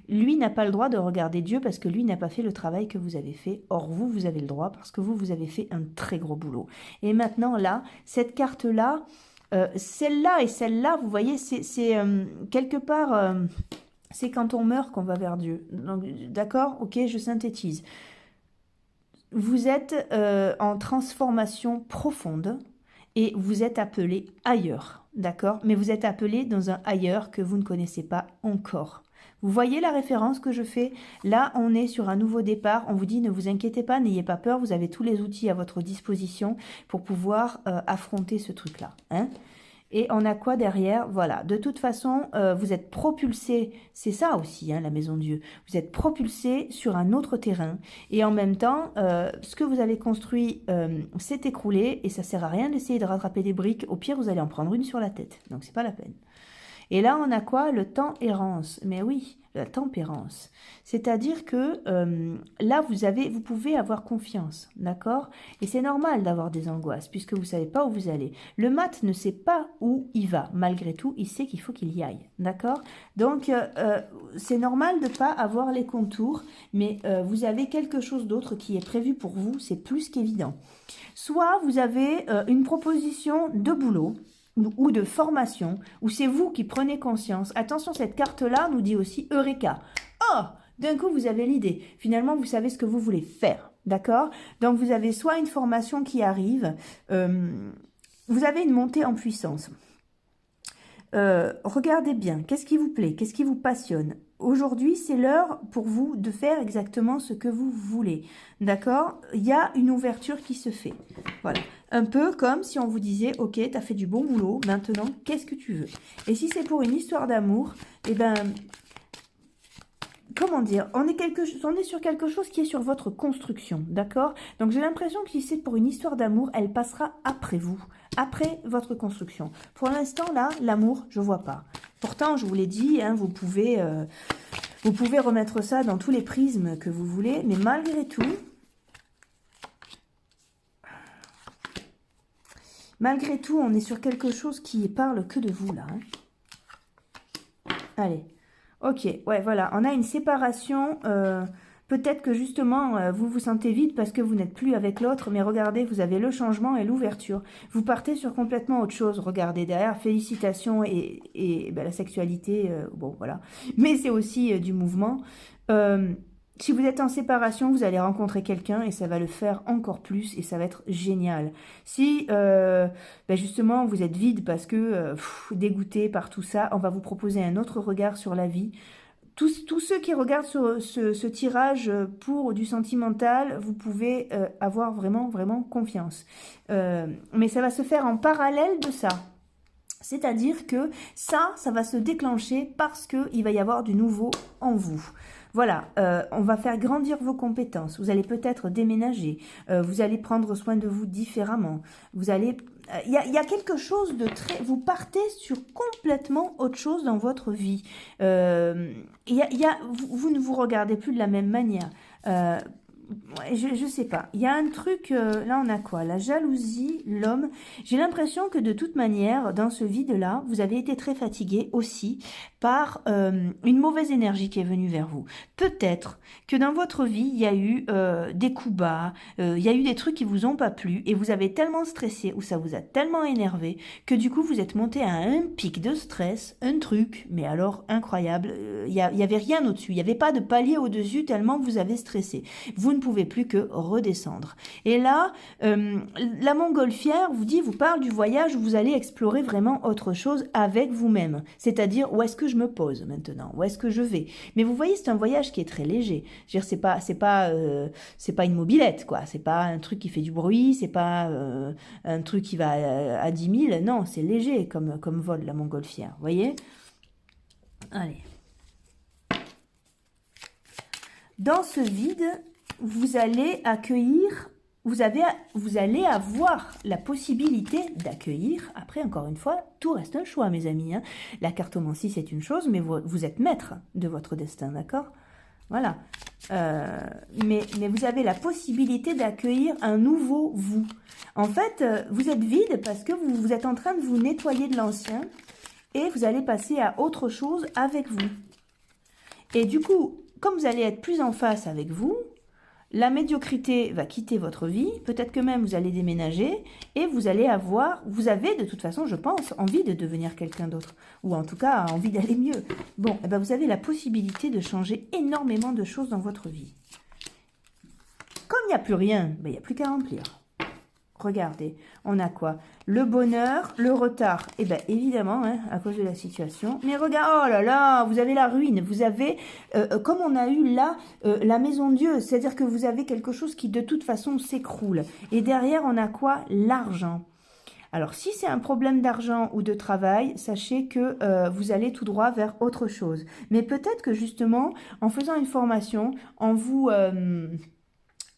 Lui n'a pas le droit de regarder Dieu parce que lui n'a pas fait le travail que vous avez fait. Or, vous, vous avez le droit parce que vous avez fait un très gros boulot. Et maintenant, là, cette carte-là, celle-là et celle-là, vous voyez, c'est quelque part, c'est quand on meurt qu'on va vers Dieu. D'accord? Ok, je synthétise. Vous êtes en transformation profonde et vous êtes appelé ailleurs. D'accord? Mais vous êtes appelé dans un ailleurs que vous ne connaissez pas encore. Vous voyez la référence que je fais? Là, on est sur un nouveau départ. On vous dit, ne vous inquiétez pas, n'ayez pas peur. Vous avez tous les outils à votre disposition pour pouvoir affronter ce truc-là. Hein? Et on a quoi derrière? Voilà, de toute façon, vous êtes propulsé, c'est ça aussi, hein, la Maison de Dieu. Vous êtes propulsé sur un autre terrain. Et en même temps, ce que vous avez construit s'est écroulé et ça sert à rien d'essayer de rattraper des briques. Au pire, vous allez en prendre une sur la tête. Donc, c'est pas la peine. Et là, on a quoi? Le temps errance. Mais oui, la tempérance. C'est-à-dire que là, vous pouvez avoir confiance, d'accord? Et c'est normal d'avoir des angoisses, puisque vous ne savez pas où vous allez. Le mat ne sait pas où il va. Malgré tout, il sait qu'il faut qu'il y aille, d'accord? Donc, c'est normal de ne pas avoir les contours, mais vous avez quelque chose d'autre qui est prévu pour vous, c'est plus qu'évident. Soit vous avez une proposition de boulot, ou de formation, où c'est vous qui prenez conscience. Attention, cette carte-là nous dit aussi Eureka. Oh, d'un coup, vous avez l'idée. Finalement, vous savez ce que vous voulez faire. D'accord? Donc, vous avez soit une formation qui arrive, vous avez une montée en puissance. Regardez bien, qu'est-ce qui vous plaît? Qu'est-ce qui vous passionne? Aujourd'hui, c'est l'heure pour vous de faire exactement ce que vous voulez. D'accord? Il y a une ouverture qui se fait. Voilà. Un peu comme si on vous disait, ok, tu as fait du bon boulot, maintenant, qu'est-ce que tu veux? Et si c'est pour une histoire d'amour, eh ben, comment dire, on est sur quelque chose qui est sur votre construction, d'accord? Donc j'ai l'impression que si c'est pour une histoire d'amour, elle passera après vous, après votre construction. Pour l'instant, là, l'amour, je vois pas. Pourtant, je vous l'ai dit, hein, vous pouvez remettre ça dans tous les prismes que vous voulez, mais malgré tout, on est sur quelque chose qui parle que de vous, là. Hein. Allez. Ok, ouais, voilà. On a une séparation. Peut-être que justement, vous vous sentez vide parce que vous n'êtes plus avec l'autre. Mais regardez, vous avez le changement et l'ouverture. Vous partez sur complètement autre chose. Regardez derrière, félicitations et ben, la sexualité, bon, voilà. Mais c'est aussi du mouvement. Si vous êtes en séparation, vous allez rencontrer quelqu'un et ça va le faire encore plus et ça va être génial. Si ben justement vous êtes vide parce que dégoûté par tout ça, on va vous proposer un autre regard sur la vie. tous ceux qui regardent ce tirage pour du sentimental, vous pouvez avoir vraiment, vraiment confiance. Mais ça va se faire en parallèle de ça. C'est-à-dire que ça va se déclencher parce qu'il va y avoir du nouveau en vous. Voilà, on va faire grandir vos compétences. Vous allez peut-être déménager. Vous allez prendre soin de vous différemment. Vous allez... Il y a quelque chose de très... Vous partez sur complètement autre chose dans votre vie. Vous ne vous regardez plus de la même manière. Je sais pas. Il y a un truc, là on a quoi? La jalousie, l'homme. J'ai l'impression que de toute manière, dans ce vide-là, vous avez été très fatigué aussi par une mauvaise énergie qui est venue vers vous. Peut-être que dans votre vie, il y a eu des coups bas, il y a eu des trucs qui vous ont pas plu et vous avez tellement stressé ou ça vous a tellement énervé que du coup vous êtes monté à un pic de stress, un truc, mais alors incroyable. Il y avait rien au-dessus, il n'y avait pas de palier au-dessus tellement vous avez stressé. Vous ne pouvez plus que redescendre. Et là, la montgolfière vous parle du voyage où vous allez explorer vraiment autre chose avec vous-même. C'est-à-dire, où est-ce que je me pose maintenant? Où est-ce que je vais? Mais vous voyez, c'est un voyage qui est très léger. Je veux dire, c'est pas une mobilette, quoi. C'est pas un truc qui fait du bruit, c'est pas un truc qui va à 10 000. Non, c'est léger comme vol, la montgolfière. Vous voyez? Allez. Dans ce vide, vous allez accueillir, vous allez avoir la possibilité d'accueillir. Après, encore une fois, tout reste un choix, mes amis. Hein. La cartomancie, c'est une chose, mais vous êtes maître de votre destin, d'accord? Voilà. Mais vous avez la possibilité d'accueillir un nouveau vous. En fait, vous êtes vide parce que vous êtes en train de vous nettoyer de l'ancien et vous allez passer à autre chose avec vous. Et du coup, comme vous allez être plus en face avec vous, la médiocrité va quitter votre vie, peut-être que même vous allez déménager et vous avez de toute façon, je pense, envie de devenir quelqu'un d'autre, ou en tout cas envie d'aller mieux. Bon, eh ben vous avez la possibilité de changer énormément de choses dans votre vie. Comme il n'y a plus rien, ben, il n'y a plus qu'à remplir. Regardez, on a quoi? Le bonheur, le retard. Eh bien, évidemment, hein, à cause de la situation. Mais regarde, oh là là, vous avez la ruine. Vous avez, comme on a eu là, la maison Dieu. C'est-à-dire que vous avez quelque chose qui, de toute façon, s'écroule. Et derrière, on a quoi? L'argent. Alors, si c'est un problème d'argent ou de travail, sachez que vous allez tout droit vers autre chose. Mais peut-être que, justement, en faisant une formation, en vous,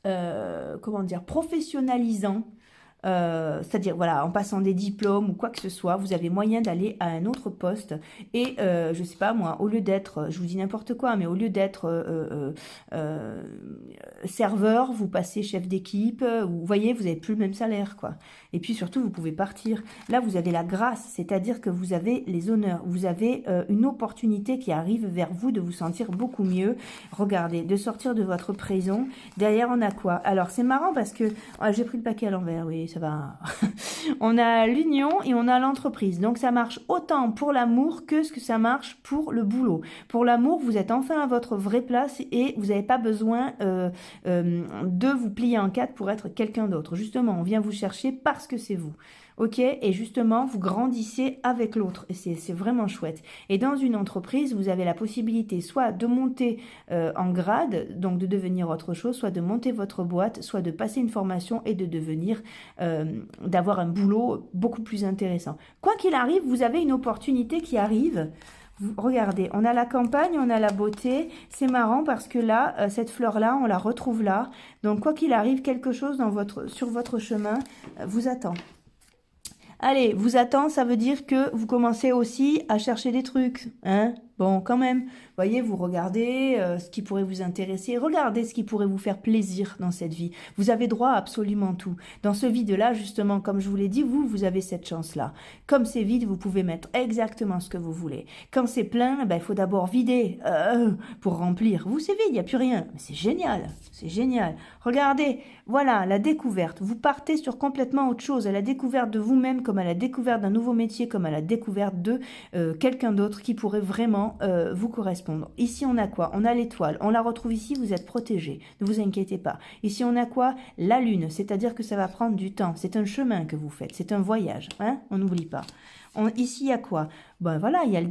comment dire, professionnalisant, c'est-à-dire voilà, en passant des diplômes ou quoi que ce soit, vous avez moyen d'aller à un autre poste et je sais pas moi, au lieu d'être, je vous dis n'importe quoi, mais au lieu d'être serveur, vous passez chef d'équipe, vous voyez, vous avez plus le même salaire quoi. Et puis surtout, vous pouvez partir. Là, vous avez la grâce, c'est-à-dire que vous avez les honneurs, vous avez une opportunité qui arrive vers vous de vous sentir beaucoup mieux. Regardez, de sortir de votre prison. Derrière, on a quoi? Alors, c'est marrant parce que j'ai pris le paquet à l'envers, oui. Ça va. On a l'union et on a l'entreprise. Donc, ça marche autant pour l'amour que ce que ça marche pour le boulot. Pour l'amour, vous êtes enfin à votre vraie place et vous n'avez pas besoin de vous plier en quatre pour être quelqu'un d'autre. Justement, on vient vous chercher parce que c'est vous. Ok, et justement, vous grandissez avec l'autre, et c'est vraiment chouette. Et dans une entreprise, vous avez la possibilité soit de monter en grade, donc de devenir autre chose, soit de monter votre boîte, soit de passer une formation et de devenir, d'avoir un boulot beaucoup plus intéressant. Quoi qu'il arrive, vous avez une opportunité qui arrive. Regardez, on a la campagne, on a la beauté. C'est marrant parce que là, cette fleur-là, on la retrouve là. Donc, quoi qu'il arrive, quelque chose sur votre chemin vous attend. Allez, vous attend, ça veut dire que vous commencez aussi à chercher des trucs, hein? Bon, quand même, voyez, vous regardez ce qui pourrait vous intéresser, regardez ce qui pourrait vous faire plaisir dans cette vie. Vous avez droit à absolument tout. Dans ce vide-là, justement, comme je vous l'ai dit, vous avez cette chance-là. Comme c'est vide, vous pouvez mettre exactement ce que vous voulez. Quand c'est plein, ben, il faut d'abord vider pour remplir. Vous, c'est vide, il n'y a plus rien. Mais c'est génial, c'est génial. Regardez, voilà, la découverte. Vous partez sur complètement autre chose, à la découverte de vous-même, comme à la découverte d'un nouveau métier, comme à la découverte de quelqu'un d'autre qui pourrait vraiment vous correspondre. Ici, on a quoi? On a l'étoile. On la retrouve ici, vous êtes protégé. Ne vous inquiétez pas. Ici, on a quoi? La lune, c'est-à-dire que ça va prendre du temps. C'est un chemin que vous faites. C'est un voyage. Hein? On n'oublie pas. Ici, il y a quoi? Ben voilà, il y a le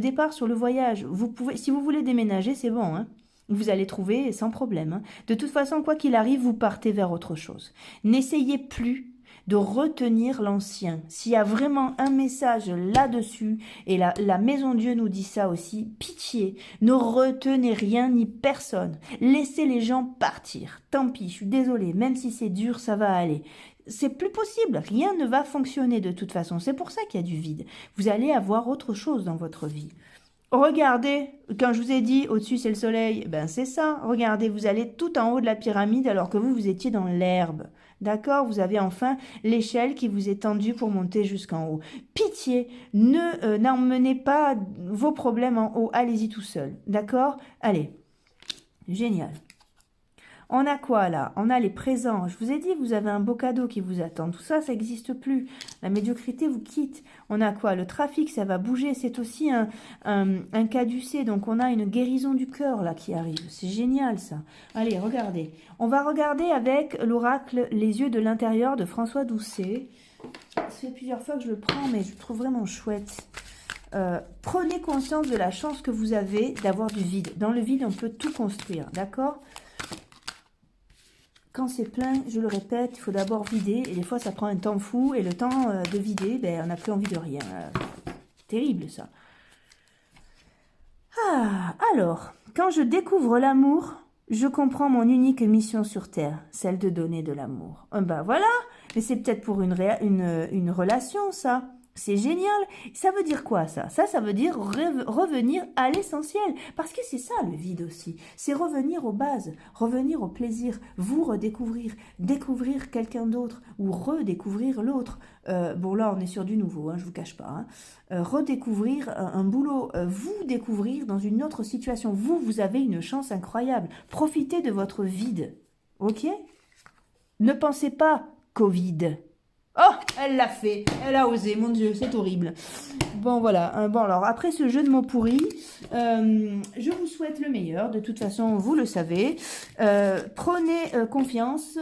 départ sur le voyage. Vous pouvez, si vous voulez déménager, c'est bon, hein. Vous allez trouver sans problème, hein. De toute façon, quoi qu'il arrive, vous partez vers autre chose. N'essayez plus de retenir l'ancien. S'il y a vraiment un message là-dessus, et la Maison Dieu nous dit ça aussi, pitié, ne retenez rien ni personne. Laissez les gens partir. Tant pis, je suis désolée, même si c'est dur, ça va aller. C'est plus possible, rien ne va fonctionner de toute façon. C'est pour ça qu'il y a du vide. Vous allez avoir autre chose dans votre vie. Regardez, quand je vous ai dit au-dessus c'est le soleil, ben c'est ça. Regardez, vous allez tout en haut de la pyramide alors que vous étiez dans l'herbe. D'accord? Vous avez enfin l'échelle qui vous est tendue pour monter jusqu'en haut. Pitié, n'emmenez pas vos problèmes en haut. Allez-y tout seul. D'accord? Allez. Génial. On a quoi là? On a les présents. Je vous ai dit, vous avez un beau cadeau qui vous attend. Tout ça, ça n'existe plus. La médiocrité vous quitte. On a quoi? Le trafic, ça va bouger. C'est aussi un caducée. Donc, on a une guérison du cœur là qui arrive. C'est génial ça. Allez, regardez. On va regarder avec l'oracle Les yeux de l'intérieur de François Doucet. Ça fait plusieurs fois que je le prends, mais je le trouve vraiment chouette. Prenez conscience de la chance que vous avez d'avoir du vide. Dans le vide, on peut tout construire. D'accord? Quand c'est plein, je le répète, il faut d'abord vider. Et des fois, ça prend un temps fou. Et le temps de vider, ben, on n'a plus envie de rien. Terrible, ça. Ah, alors, quand je découvre l'amour, je comprends mon unique mission sur Terre, celle de donner de l'amour. Ben voilà, mais c'est peut-être pour une relation, ça. C'est génial. Ça veut dire quoi, ça? Ça veut dire revenir à l'essentiel. Parce que c'est ça, le vide aussi. C'est revenir aux bases, revenir au plaisir, vous redécouvrir, découvrir quelqu'un d'autre ou redécouvrir l'autre. Bon, là, on est sur du nouveau, hein, je vous cache pas. Hein. Redécouvrir un boulot, vous découvrir dans une autre situation. Vous avez une chance incroyable. Profitez de votre vide. Ok? Ne pensez pas Covid. Oh, elle l'a fait, elle a osé, mon Dieu, c'est horrible. Bon, voilà. Bon, alors, après ce jeu de mots pourris, je vous souhaite le meilleur. De toute façon, vous le savez. Prenez confiance,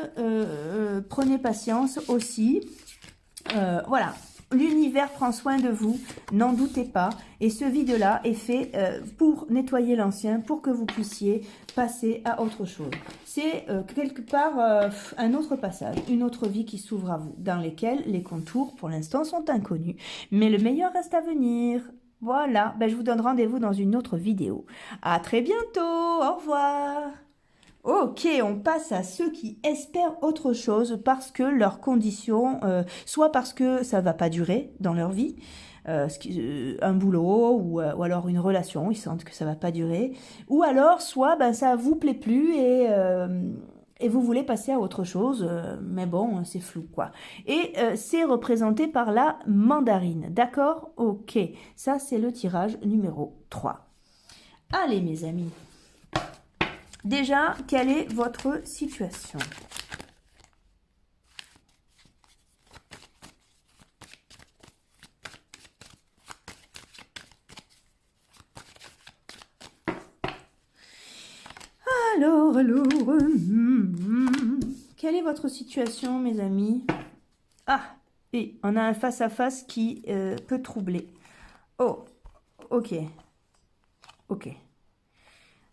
prenez patience aussi. Voilà. L'univers prend soin de vous, n'en doutez pas. Et ce vide-là est fait pour nettoyer l'ancien, pour que vous puissiez passer à autre chose. C'est quelque part un autre passage, une autre vie qui s'ouvre à vous, dans lesquelles les contours, pour l'instant, sont inconnus. Mais le meilleur reste à venir. Voilà, ben, je vous donne rendez-vous dans une autre vidéo. À très bientôt, au revoir. Ok, on passe à ceux qui espèrent autre chose parce que leurs conditions, soit parce que ça va pas durer dans leur vie, un boulot ou alors une relation, ils sentent que ça va pas durer, ou alors soit ben, ça vous plaît plus et vous voulez passer à autre chose, mais bon, c'est flou quoi. Et c'est représenté par la mandarine, d'accord? Ok, ça c'est le tirage numéro 3. Allez mes amis. Déjà, quelle est votre situation? Alors, quelle est votre situation, mes amis? Ah, et on a un face-à-face qui peut troubler. Oh, ok. Ok.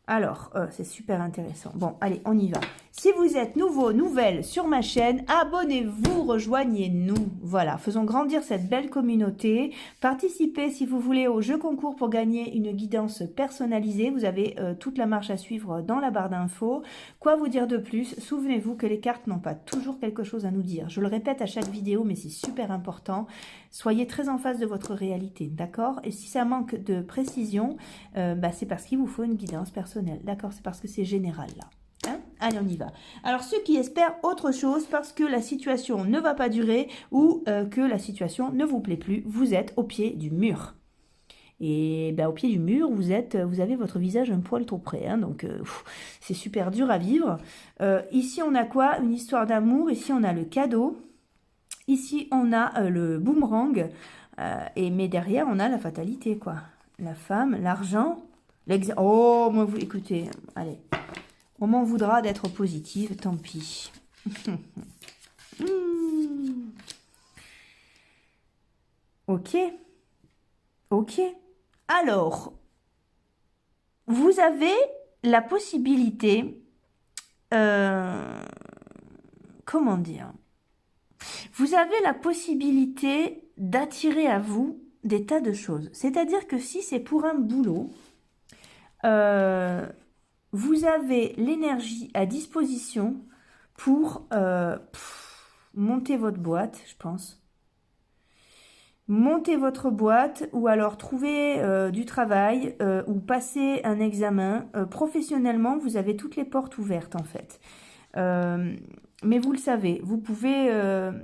Alors, c'est super intéressant. Bon, allez, on y va. Si vous êtes nouveau, nouvelle sur ma chaîne, abonnez-vous, rejoignez-nous. Voilà, faisons grandir cette belle communauté. Participez, si vous voulez, au jeu concours pour gagner une guidance personnalisée. Vous avez toute la marche à suivre dans la barre d'infos. Quoi vous dire de plus? Souvenez-vous que les cartes n'ont pas toujours quelque chose à nous dire. Je le répète à chaque vidéo, mais c'est super important. Soyez très en face de votre réalité, d'accord? Et si ça manque de précision, c'est parce qu'il vous faut une guidance personnelle, d'accord? C'est parce que c'est général, là. Hein? Allez, on y va. Alors, ceux qui espèrent autre chose parce que la situation ne va pas durer ou que la situation ne vous plaît plus, vous êtes au pied du mur. Et au pied du mur, vous avez votre visage un poil trop près, hein, donc c'est super dur à vivre. Ici, on a quoi? Une histoire d'amour. Ici, on a le cadeau. Ici, on a le boomerang. Mais derrière, on a la fatalité, quoi. La femme, l'argent, oh, moi, vous écoutez, allez. On m'en voudra d'être positive, tant pis. Ok, ok. Alors, vous avez la possibilité, euh, comment dire? Vous avez la possibilité d'attirer à vous des tas de choses. C'est-à-dire que si c'est pour un boulot, euh, vous avez l'énergie à disposition pour monter votre boîte, je pense. Monter votre boîte ou alors trouver du travail ou passer un examen. Professionnellement, vous avez toutes les portes ouvertes en fait. Euh, mais vous le savez, vous pouvez...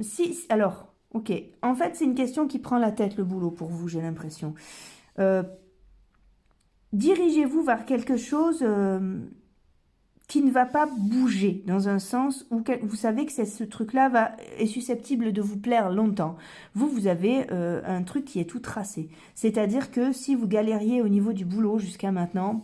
si, alors, ok. En fait, c'est une question qui prend la tête, le boulot, pour vous, j'ai l'impression. Euh, dirigez-vous vers quelque chose qui ne va pas bouger, dans un sens où vous savez que ce truc-là est susceptible de vous plaire longtemps. Vous avez un truc qui est tout tracé. C'est-à-dire que si vous galériez au niveau du boulot jusqu'à maintenant,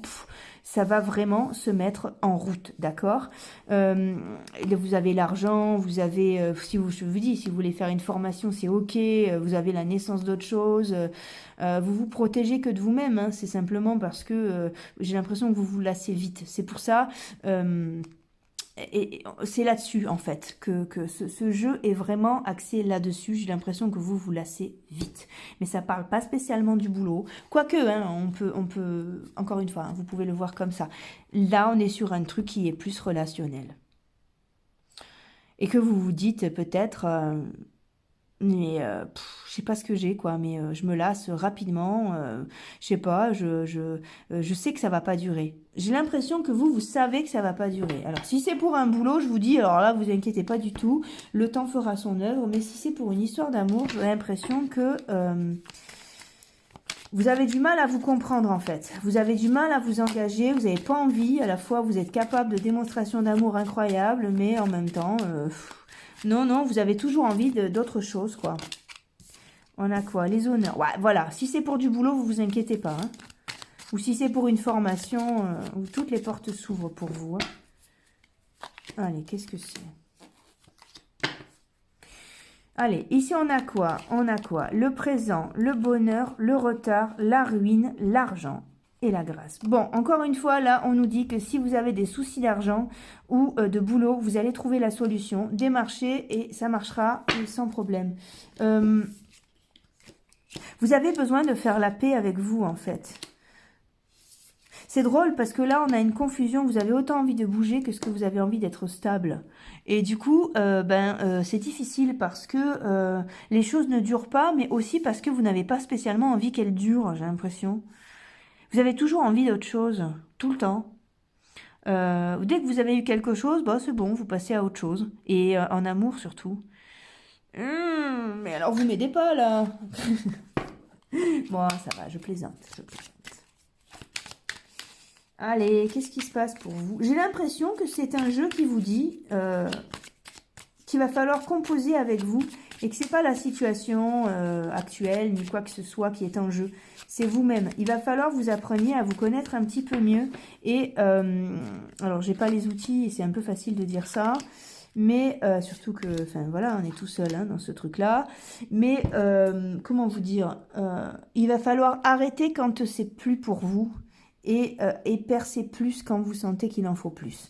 ça va vraiment se mettre en route, d'accord? Vous avez l'argent, vous avez, si vous, je vous dis, si vous voulez faire une formation, c'est ok, vous avez la naissance d'autre chose, vous vous protégez que de vous-même, hein, c'est simplement parce que j'ai l'impression que vous vous lassez vite. C'est pour ça, et c'est là-dessus en fait que ce jeu est vraiment axé là-dessus. J'ai l'impression que vous vous lassez vite, mais ça parle pas spécialement du boulot. Quoique, hein, encore une fois, hein, vous pouvez le voir comme ça. Là, on est sur un truc qui est plus relationnel et que vous vous dites peut-être. Mais je sais pas ce que j'ai quoi, mais je me lasse rapidement. Je sais pas, je sais que ça va pas durer. J'ai l'impression que vous savez que ça va pas durer. Alors si c'est pour un boulot, je vous dis, alors là vous inquiétez pas du tout, le temps fera son œuvre. Mais si c'est pour une histoire d'amour, j'ai l'impression que vous avez du mal à vous comprendre en fait. Vous avez du mal à vous engager, vous n'avez pas envie. À la fois vous êtes capable de démonstrations d'amour incroyables, mais en même temps... non, non, vous avez toujours envie d'autre chose, quoi. On a quoi? Les honneurs. Ouais, voilà. Si c'est pour du boulot, vous vous inquiétez pas. Hein. Ou si c'est pour une formation, où toutes les portes s'ouvrent pour vous. Hein. Allez, qu'est-ce que c'est? Allez, ici on a quoi? On a quoi? Le présent, le bonheur, le retard, la ruine, l'argent et la grâce. Bon, encore une fois, là, on nous dit que si vous avez des soucis d'argent ou de boulot, vous allez trouver la solution, démarchez et ça marchera sans problème. Vous avez besoin de faire la paix avec vous, en fait. C'est drôle parce que là, on a une confusion. Vous avez autant envie de bouger que ce que vous avez envie d'être stable. Et du coup, c'est difficile parce que les choses ne durent pas, mais aussi parce que vous n'avez pas spécialement envie qu'elles durent, j'ai l'impression. Vous avez toujours envie d'autre chose, tout le temps. Dès que vous avez eu quelque chose, bah, c'est bon, vous passez à autre chose. Et en amour surtout. Mais alors vous m'aidez pas là. Bon, ça va, je plaisante, je plaisante. Allez, qu'est-ce qui se passe pour vous? J'ai l'impression que c'est un jeu qui vous dit qu'il va falloir composer avec vous et que c'est pas la situation actuelle ni quoi que ce soit qui est en jeu. C'est vous-même. Il va falloir que vous appreniez à vous connaître un petit peu mieux. Et alors, j'ai pas les outils et c'est un peu facile de dire ça. Mais surtout que, enfin voilà, on est tout seul hein, dans ce truc-là. Mais comment vous dire, il va falloir arrêter quand c'est plus pour vous et percer plus quand vous sentez qu'il en faut plus.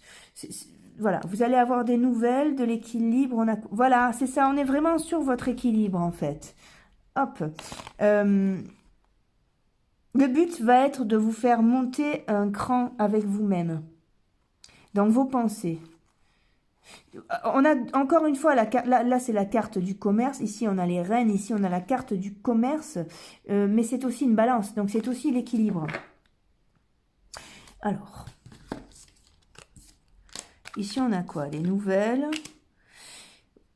Voilà, vous allez avoir des nouvelles, de l'équilibre. Voilà, c'est ça, on est vraiment sur votre équilibre en fait. Hop. Le but va être de vous faire monter un cran avec vous-même, dans vos pensées. On a encore une fois, là c'est la carte du commerce, ici on a les reines, ici on a la carte du commerce, mais c'est aussi une balance, donc c'est aussi l'équilibre. Alors, ici on a quoi? Les nouvelles.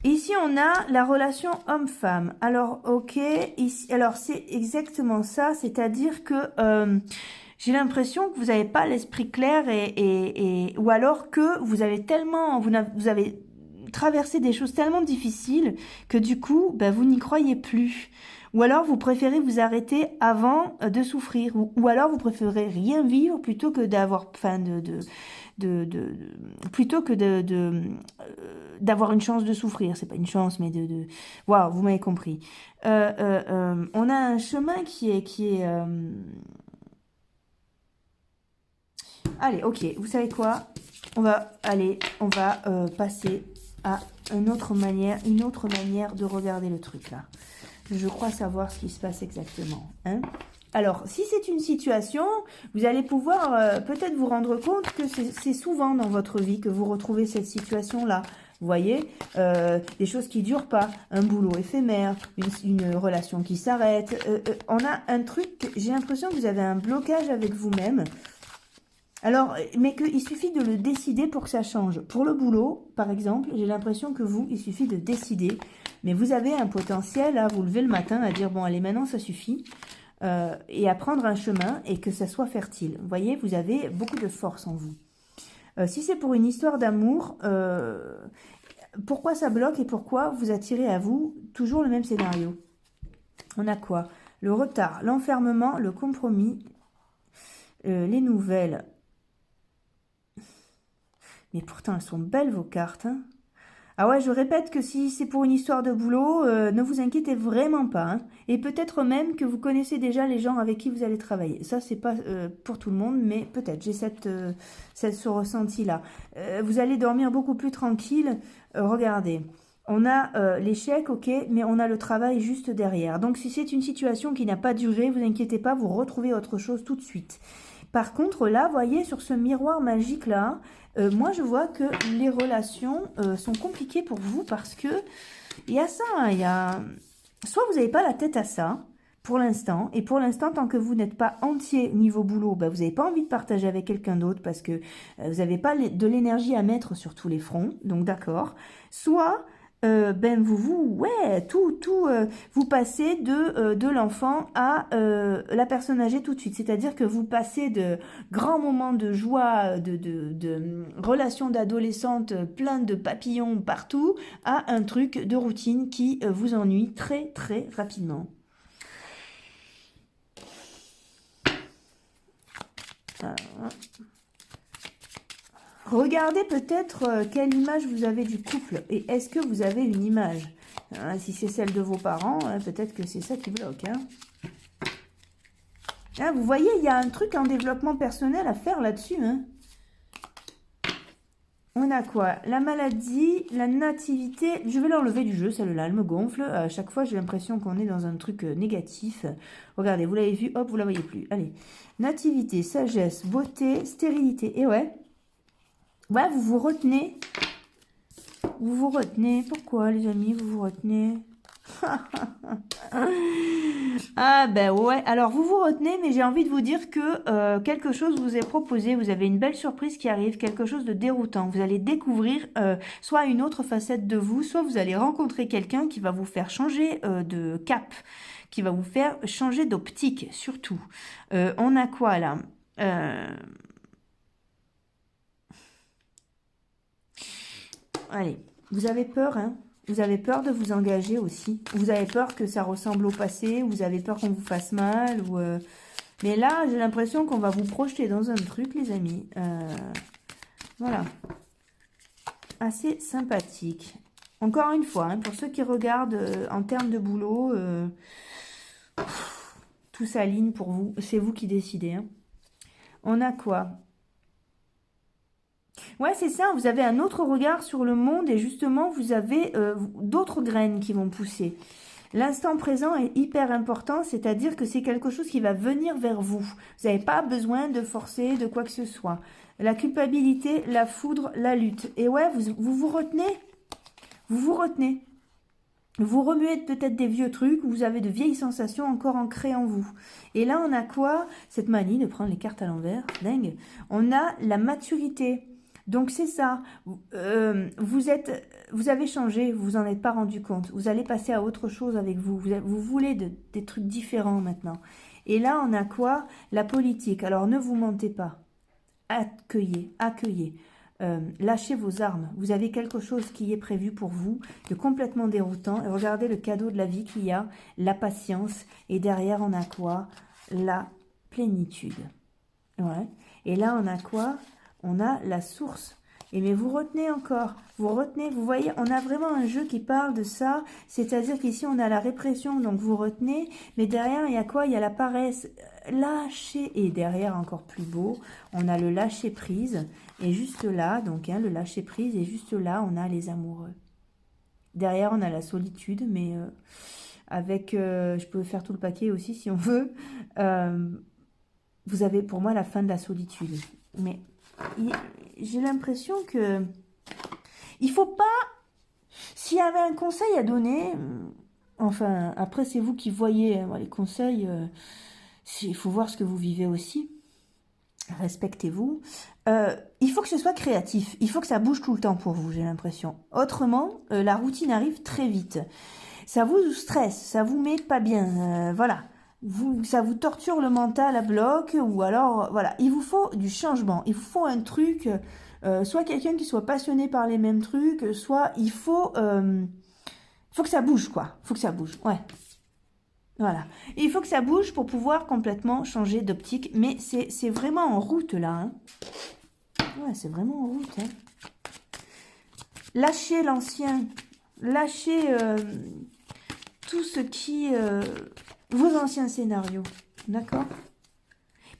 Ici on a la relation homme-femme. Alors ok, ici, alors c'est exactement ça, c'est-à-dire que... j'ai l'impression que vous n'avez pas l'esprit clair ou alors que vous avez tellement, vous avez traversez des choses tellement difficiles que du coup, ben, vous n'y croyez plus. Ou alors vous préférez vous arrêter avant de souffrir. Ou alors vous préférez rien vivre plutôt que d'avoir, enfin, plutôt que d'avoir une chance de souffrir. C'est pas une chance, mais waouh, vous m'avez compris. On a un chemin qui est. Allez, ok, vous savez quoi? On va passer à une autre manière de regarder le truc là. Je crois savoir ce qui se passe exactement. Hein. Alors, si c'est une situation, vous allez pouvoir peut-être vous rendre compte que c'est souvent dans votre vie que vous retrouvez cette situation-là. Vous voyez, des choses qui durent pas, un boulot éphémère, une relation qui s'arrête. On a un truc, j'ai l'impression que vous avez un blocage avec vous-même. Alors, mais qu'il suffit de le décider pour que ça change. Pour le boulot, par exemple, j'ai l'impression que il suffit de décider. Mais vous avez un potentiel à vous lever le matin, à dire, bon, allez, maintenant, ça suffit. Et à prendre un chemin et que ça soit fertile. Vous voyez, vous avez beaucoup de force en vous. Si c'est pour une histoire d'amour, pourquoi ça bloque et pourquoi vous attirez à vous toujours le même scénario? On a quoi? Le retard, l'enfermement, le compromis, les nouvelles. Mais pourtant, elles sont belles, vos cartes. Hein. Ah ouais, je répète que si c'est pour une histoire de boulot, ne vous inquiétez vraiment pas. Hein. Et peut-être même que vous connaissez déjà les gens avec qui vous allez travailler. Ça, c'est pas pour tout le monde, mais peut-être. J'ai ce ressenti-là. Vous allez dormir beaucoup plus tranquille. Regardez. On a l'échec, ok, mais on a le travail juste derrière. Donc, si c'est une situation qui n'a pas duré, vous inquiétez pas, vous retrouvez autre chose tout de suite. Par contre, là, vous voyez, sur ce miroir magique-là, moi, je vois que les relations sont compliquées pour vous parce que il y a ça, hein, il y a... Soit vous n'avez pas la tête à ça, pour l'instant, et pour l'instant, tant que vous n'êtes pas entier niveau boulot, ben, vous n'avez pas envie de partager avec quelqu'un d'autre parce que vous n'avez pas de l'énergie à mettre sur tous les fronts, donc d'accord. Soit... vous passez de l'enfant à la personne âgée tout de suite. C'est-à-dire que vous passez de grands moments de joie, de relations d'adolescente plein de papillons partout, à un truc de routine qui vous ennuie très très rapidement. Regardez peut-être quelle image vous avez du couple et est-ce que vous avez une image. Si c'est celle de vos parents, peut-être que c'est ça qui bloque. Vous voyez, il y a un truc en développement personnel à faire là-dessus. On a quoi? La maladie, la nativité. Je vais l'enlever du jeu, celle-là, elle me gonfle. À chaque fois, j'ai l'impression qu'on est dans un truc négatif. Regardez, vous l'avez vu, hop, vous la voyez plus. Allez, nativité, sagesse, beauté, stérilité. Et ouais. Ouais, vous vous retenez. Vous vous retenez. Pourquoi, les amis, vous vous retenez? Ah ben ouais, alors vous vous retenez, mais j'ai envie de vous dire que quelque chose vous est proposé, vous avez une belle surprise qui arrive, quelque chose de déroutant. Vous allez découvrir soit une autre facette de vous, soit vous allez rencontrer quelqu'un qui va vous faire changer de cap, qui va vous faire changer d'optique, surtout. On a quoi là? Allez, vous avez peur, hein? Vous avez peur de vous engager aussi. Vous avez peur que ça ressemble au passé. Vous avez peur qu'on vous fasse mal. Mais là, j'ai l'impression qu'on va vous projeter dans un truc, les amis. Voilà. Assez sympathique. Encore une fois, hein, pour ceux qui regardent en termes de boulot, tout s'aligne pour vous. C'est vous qui décidez. Hein. On a quoi? Ouais, c'est ça, vous avez un autre regard sur le monde et justement, vous avez d'autres graines qui vont pousser. L'instant présent est hyper important, c'est-à-dire que c'est quelque chose qui va venir vers vous. Vous n'avez pas besoin de forcer de quoi que ce soit. La culpabilité, la foudre, la lutte. Et ouais, vous vous retenez. Vous vous retenez. Vous remuez peut-être des vieux trucs, vous avez de vieilles sensations encore ancrées en vous. Et là, on a quoi? Cette manie de prendre les cartes à l'envers, dingue. On a la maturité. Donc c'est ça, vous avez changé, vous vous en êtes pas rendu compte. Vous allez passer à autre chose avec vous. Vous voulez des trucs différents maintenant. Et là, on a quoi? La politique. Alors ne vous mentez pas. Accueillez, accueillez. lâchez vos armes. Vous avez quelque chose qui est prévu pour vous, de complètement déroutant. Et regardez le cadeau de la vie qu'il y a, la patience. Et derrière, on a quoi? La plénitude. Ouais. Et là, on a quoi? On a la source. Et mais vous retenez encore, vous retenez, vous voyez, on a vraiment un jeu qui parle de ça, c'est-à-dire qu'ici on a la répression, donc vous retenez, mais derrière il y a quoi? Il y a la paresse, lâcher, et derrière encore plus beau, on a le lâcher prise, et juste là, donc le lâcher prise, et juste là on a les amoureux. Derrière on a la solitude, mais avec, je peux faire tout le paquet aussi si on veut, vous avez pour moi la fin de la solitude, mais j'ai l'impression que il faut pas, s'il y avait un conseil à donner, enfin après c'est vous qui voyez les conseils, il faut voir ce que vous vivez aussi, respectez-vous, il faut que ce soit créatif, il faut que ça bouge tout le temps pour vous, j'ai l'impression, autrement la routine arrive très vite, ça vous stresse, ça vous met pas bien, voilà. Ça vous torture le mental à bloc, ou alors, voilà, il vous faut du changement, il vous faut un truc, soit quelqu'un qui soit passionné par les mêmes trucs, soit il faut que ça bouge, quoi, il faut que ça bouge, ouais, voilà, et il faut que ça bouge pour pouvoir complètement changer d'optique, mais c'est vraiment en route, là, hein. Ouais, c'est vraiment en route, hein. Lâchez l'ancien, lâchez tout ce qui... vos anciens scénarios, d'accord?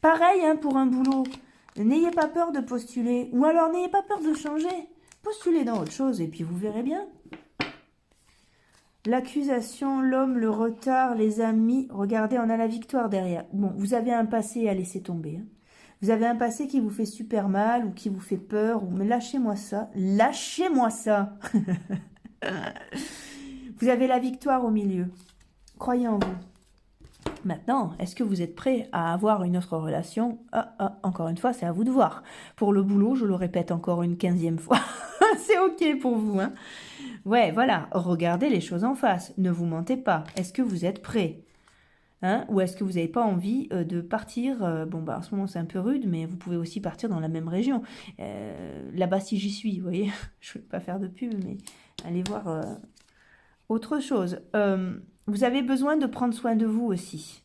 Pareil pour un boulot, n'ayez pas peur de postuler, ou alors n'ayez pas peur de changer, postulez dans autre chose et puis vous verrez bien. L'accusation, l'homme, le retard, les amis, regardez, on a la victoire derrière. Bon, vous avez un passé à laisser tomber, hein. Vous avez un passé qui vous fait super mal ou qui vous fait peur, mais lâchez-moi ça, lâchez-moi ça. Vous avez la victoire au milieu, croyez en vous. Maintenant, est-ce que vous êtes prêt à avoir une autre relation? Encore une fois, c'est à vous de voir. Pour le boulot, je le répète encore une 15e fois. C'est ok pour vous, hein? Ouais, voilà, regardez les choses en face. Ne vous mentez pas. Est-ce que vous êtes prêt? Hein? Ou est-ce que vous n'avez pas envie de partir? Bon, bah, en ce moment, c'est un peu rude, mais vous pouvez aussi partir dans la même région. Là-bas, si j'y suis, vous voyez. Je ne veux pas faire de pub, mais allez voir autre chose. Vous avez besoin de prendre soin de vous aussi.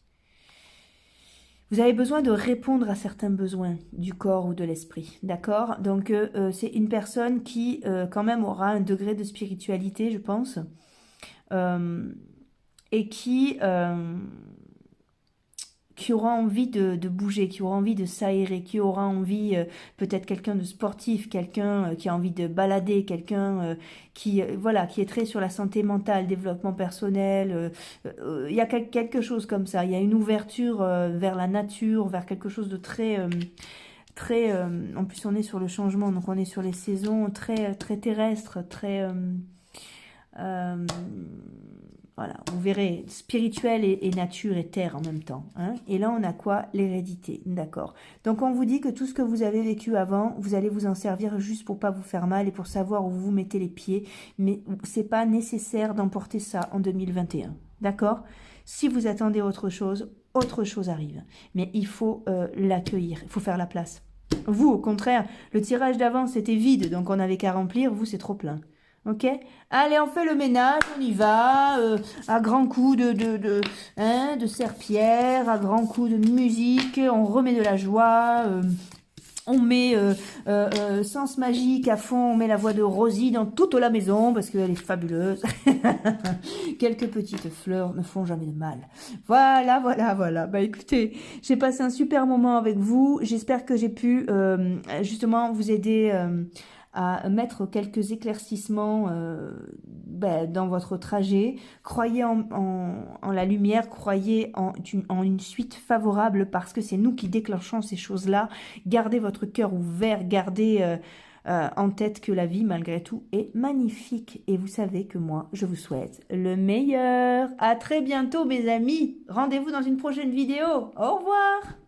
Vous avez besoin de répondre à certains besoins du corps ou de l'esprit, d'accord? Donc, c'est une personne qui, quand même, aura un degré de spiritualité, je pense, et qui aura envie de bouger, qui aura envie de s'aérer, qui aura envie, peut-être quelqu'un de sportif, quelqu'un qui a envie de balader, quelqu'un voilà, qui est très sur la santé mentale, développement personnel, il y a quelque chose comme ça, il y a une ouverture vers la nature, vers quelque chose de très... en plus on est sur le changement, donc on est sur les saisons très, très terrestres, très... voilà, vous verrez, spirituel et nature et terre en même temps, hein. Et là, on a quoi? L'hérédité, d'accord. Donc, on vous dit que tout ce que vous avez vécu avant, vous allez vous en servir juste pour pas vous faire mal et pour savoir où vous mettez les pieds. Mais c'est pas nécessaire d'emporter ça en 2021, d'accord? Si vous attendez autre chose arrive. Mais il faut l'accueillir, il faut faire la place. Vous, au contraire, le tirage d'avant, c'était vide, donc on n'avait qu'à remplir. Vous, c'est trop plein. Ok, allez, on fait le ménage, on y va, à grands coups de serpillère, à grands coups de musique, on remet de la joie, on met sens magique à fond, on met la voix de Rosie dans toute la maison, parce qu'elle est fabuleuse. Quelques petites fleurs ne font jamais de mal. Voilà, voilà, voilà. Bah écoutez, j'ai passé un super moment avec vous, j'espère que j'ai pu justement vous aider... à mettre quelques éclaircissements dans votre trajet. Croyez en la lumière, croyez en une suite favorable parce que c'est nous qui déclenchons ces choses-là. Gardez votre cœur ouvert, gardez en tête que la vie, malgré tout, est magnifique. Et vous savez que moi, je vous souhaite le meilleur. À très bientôt, mes amis. Rendez-vous dans une prochaine vidéo. Au revoir.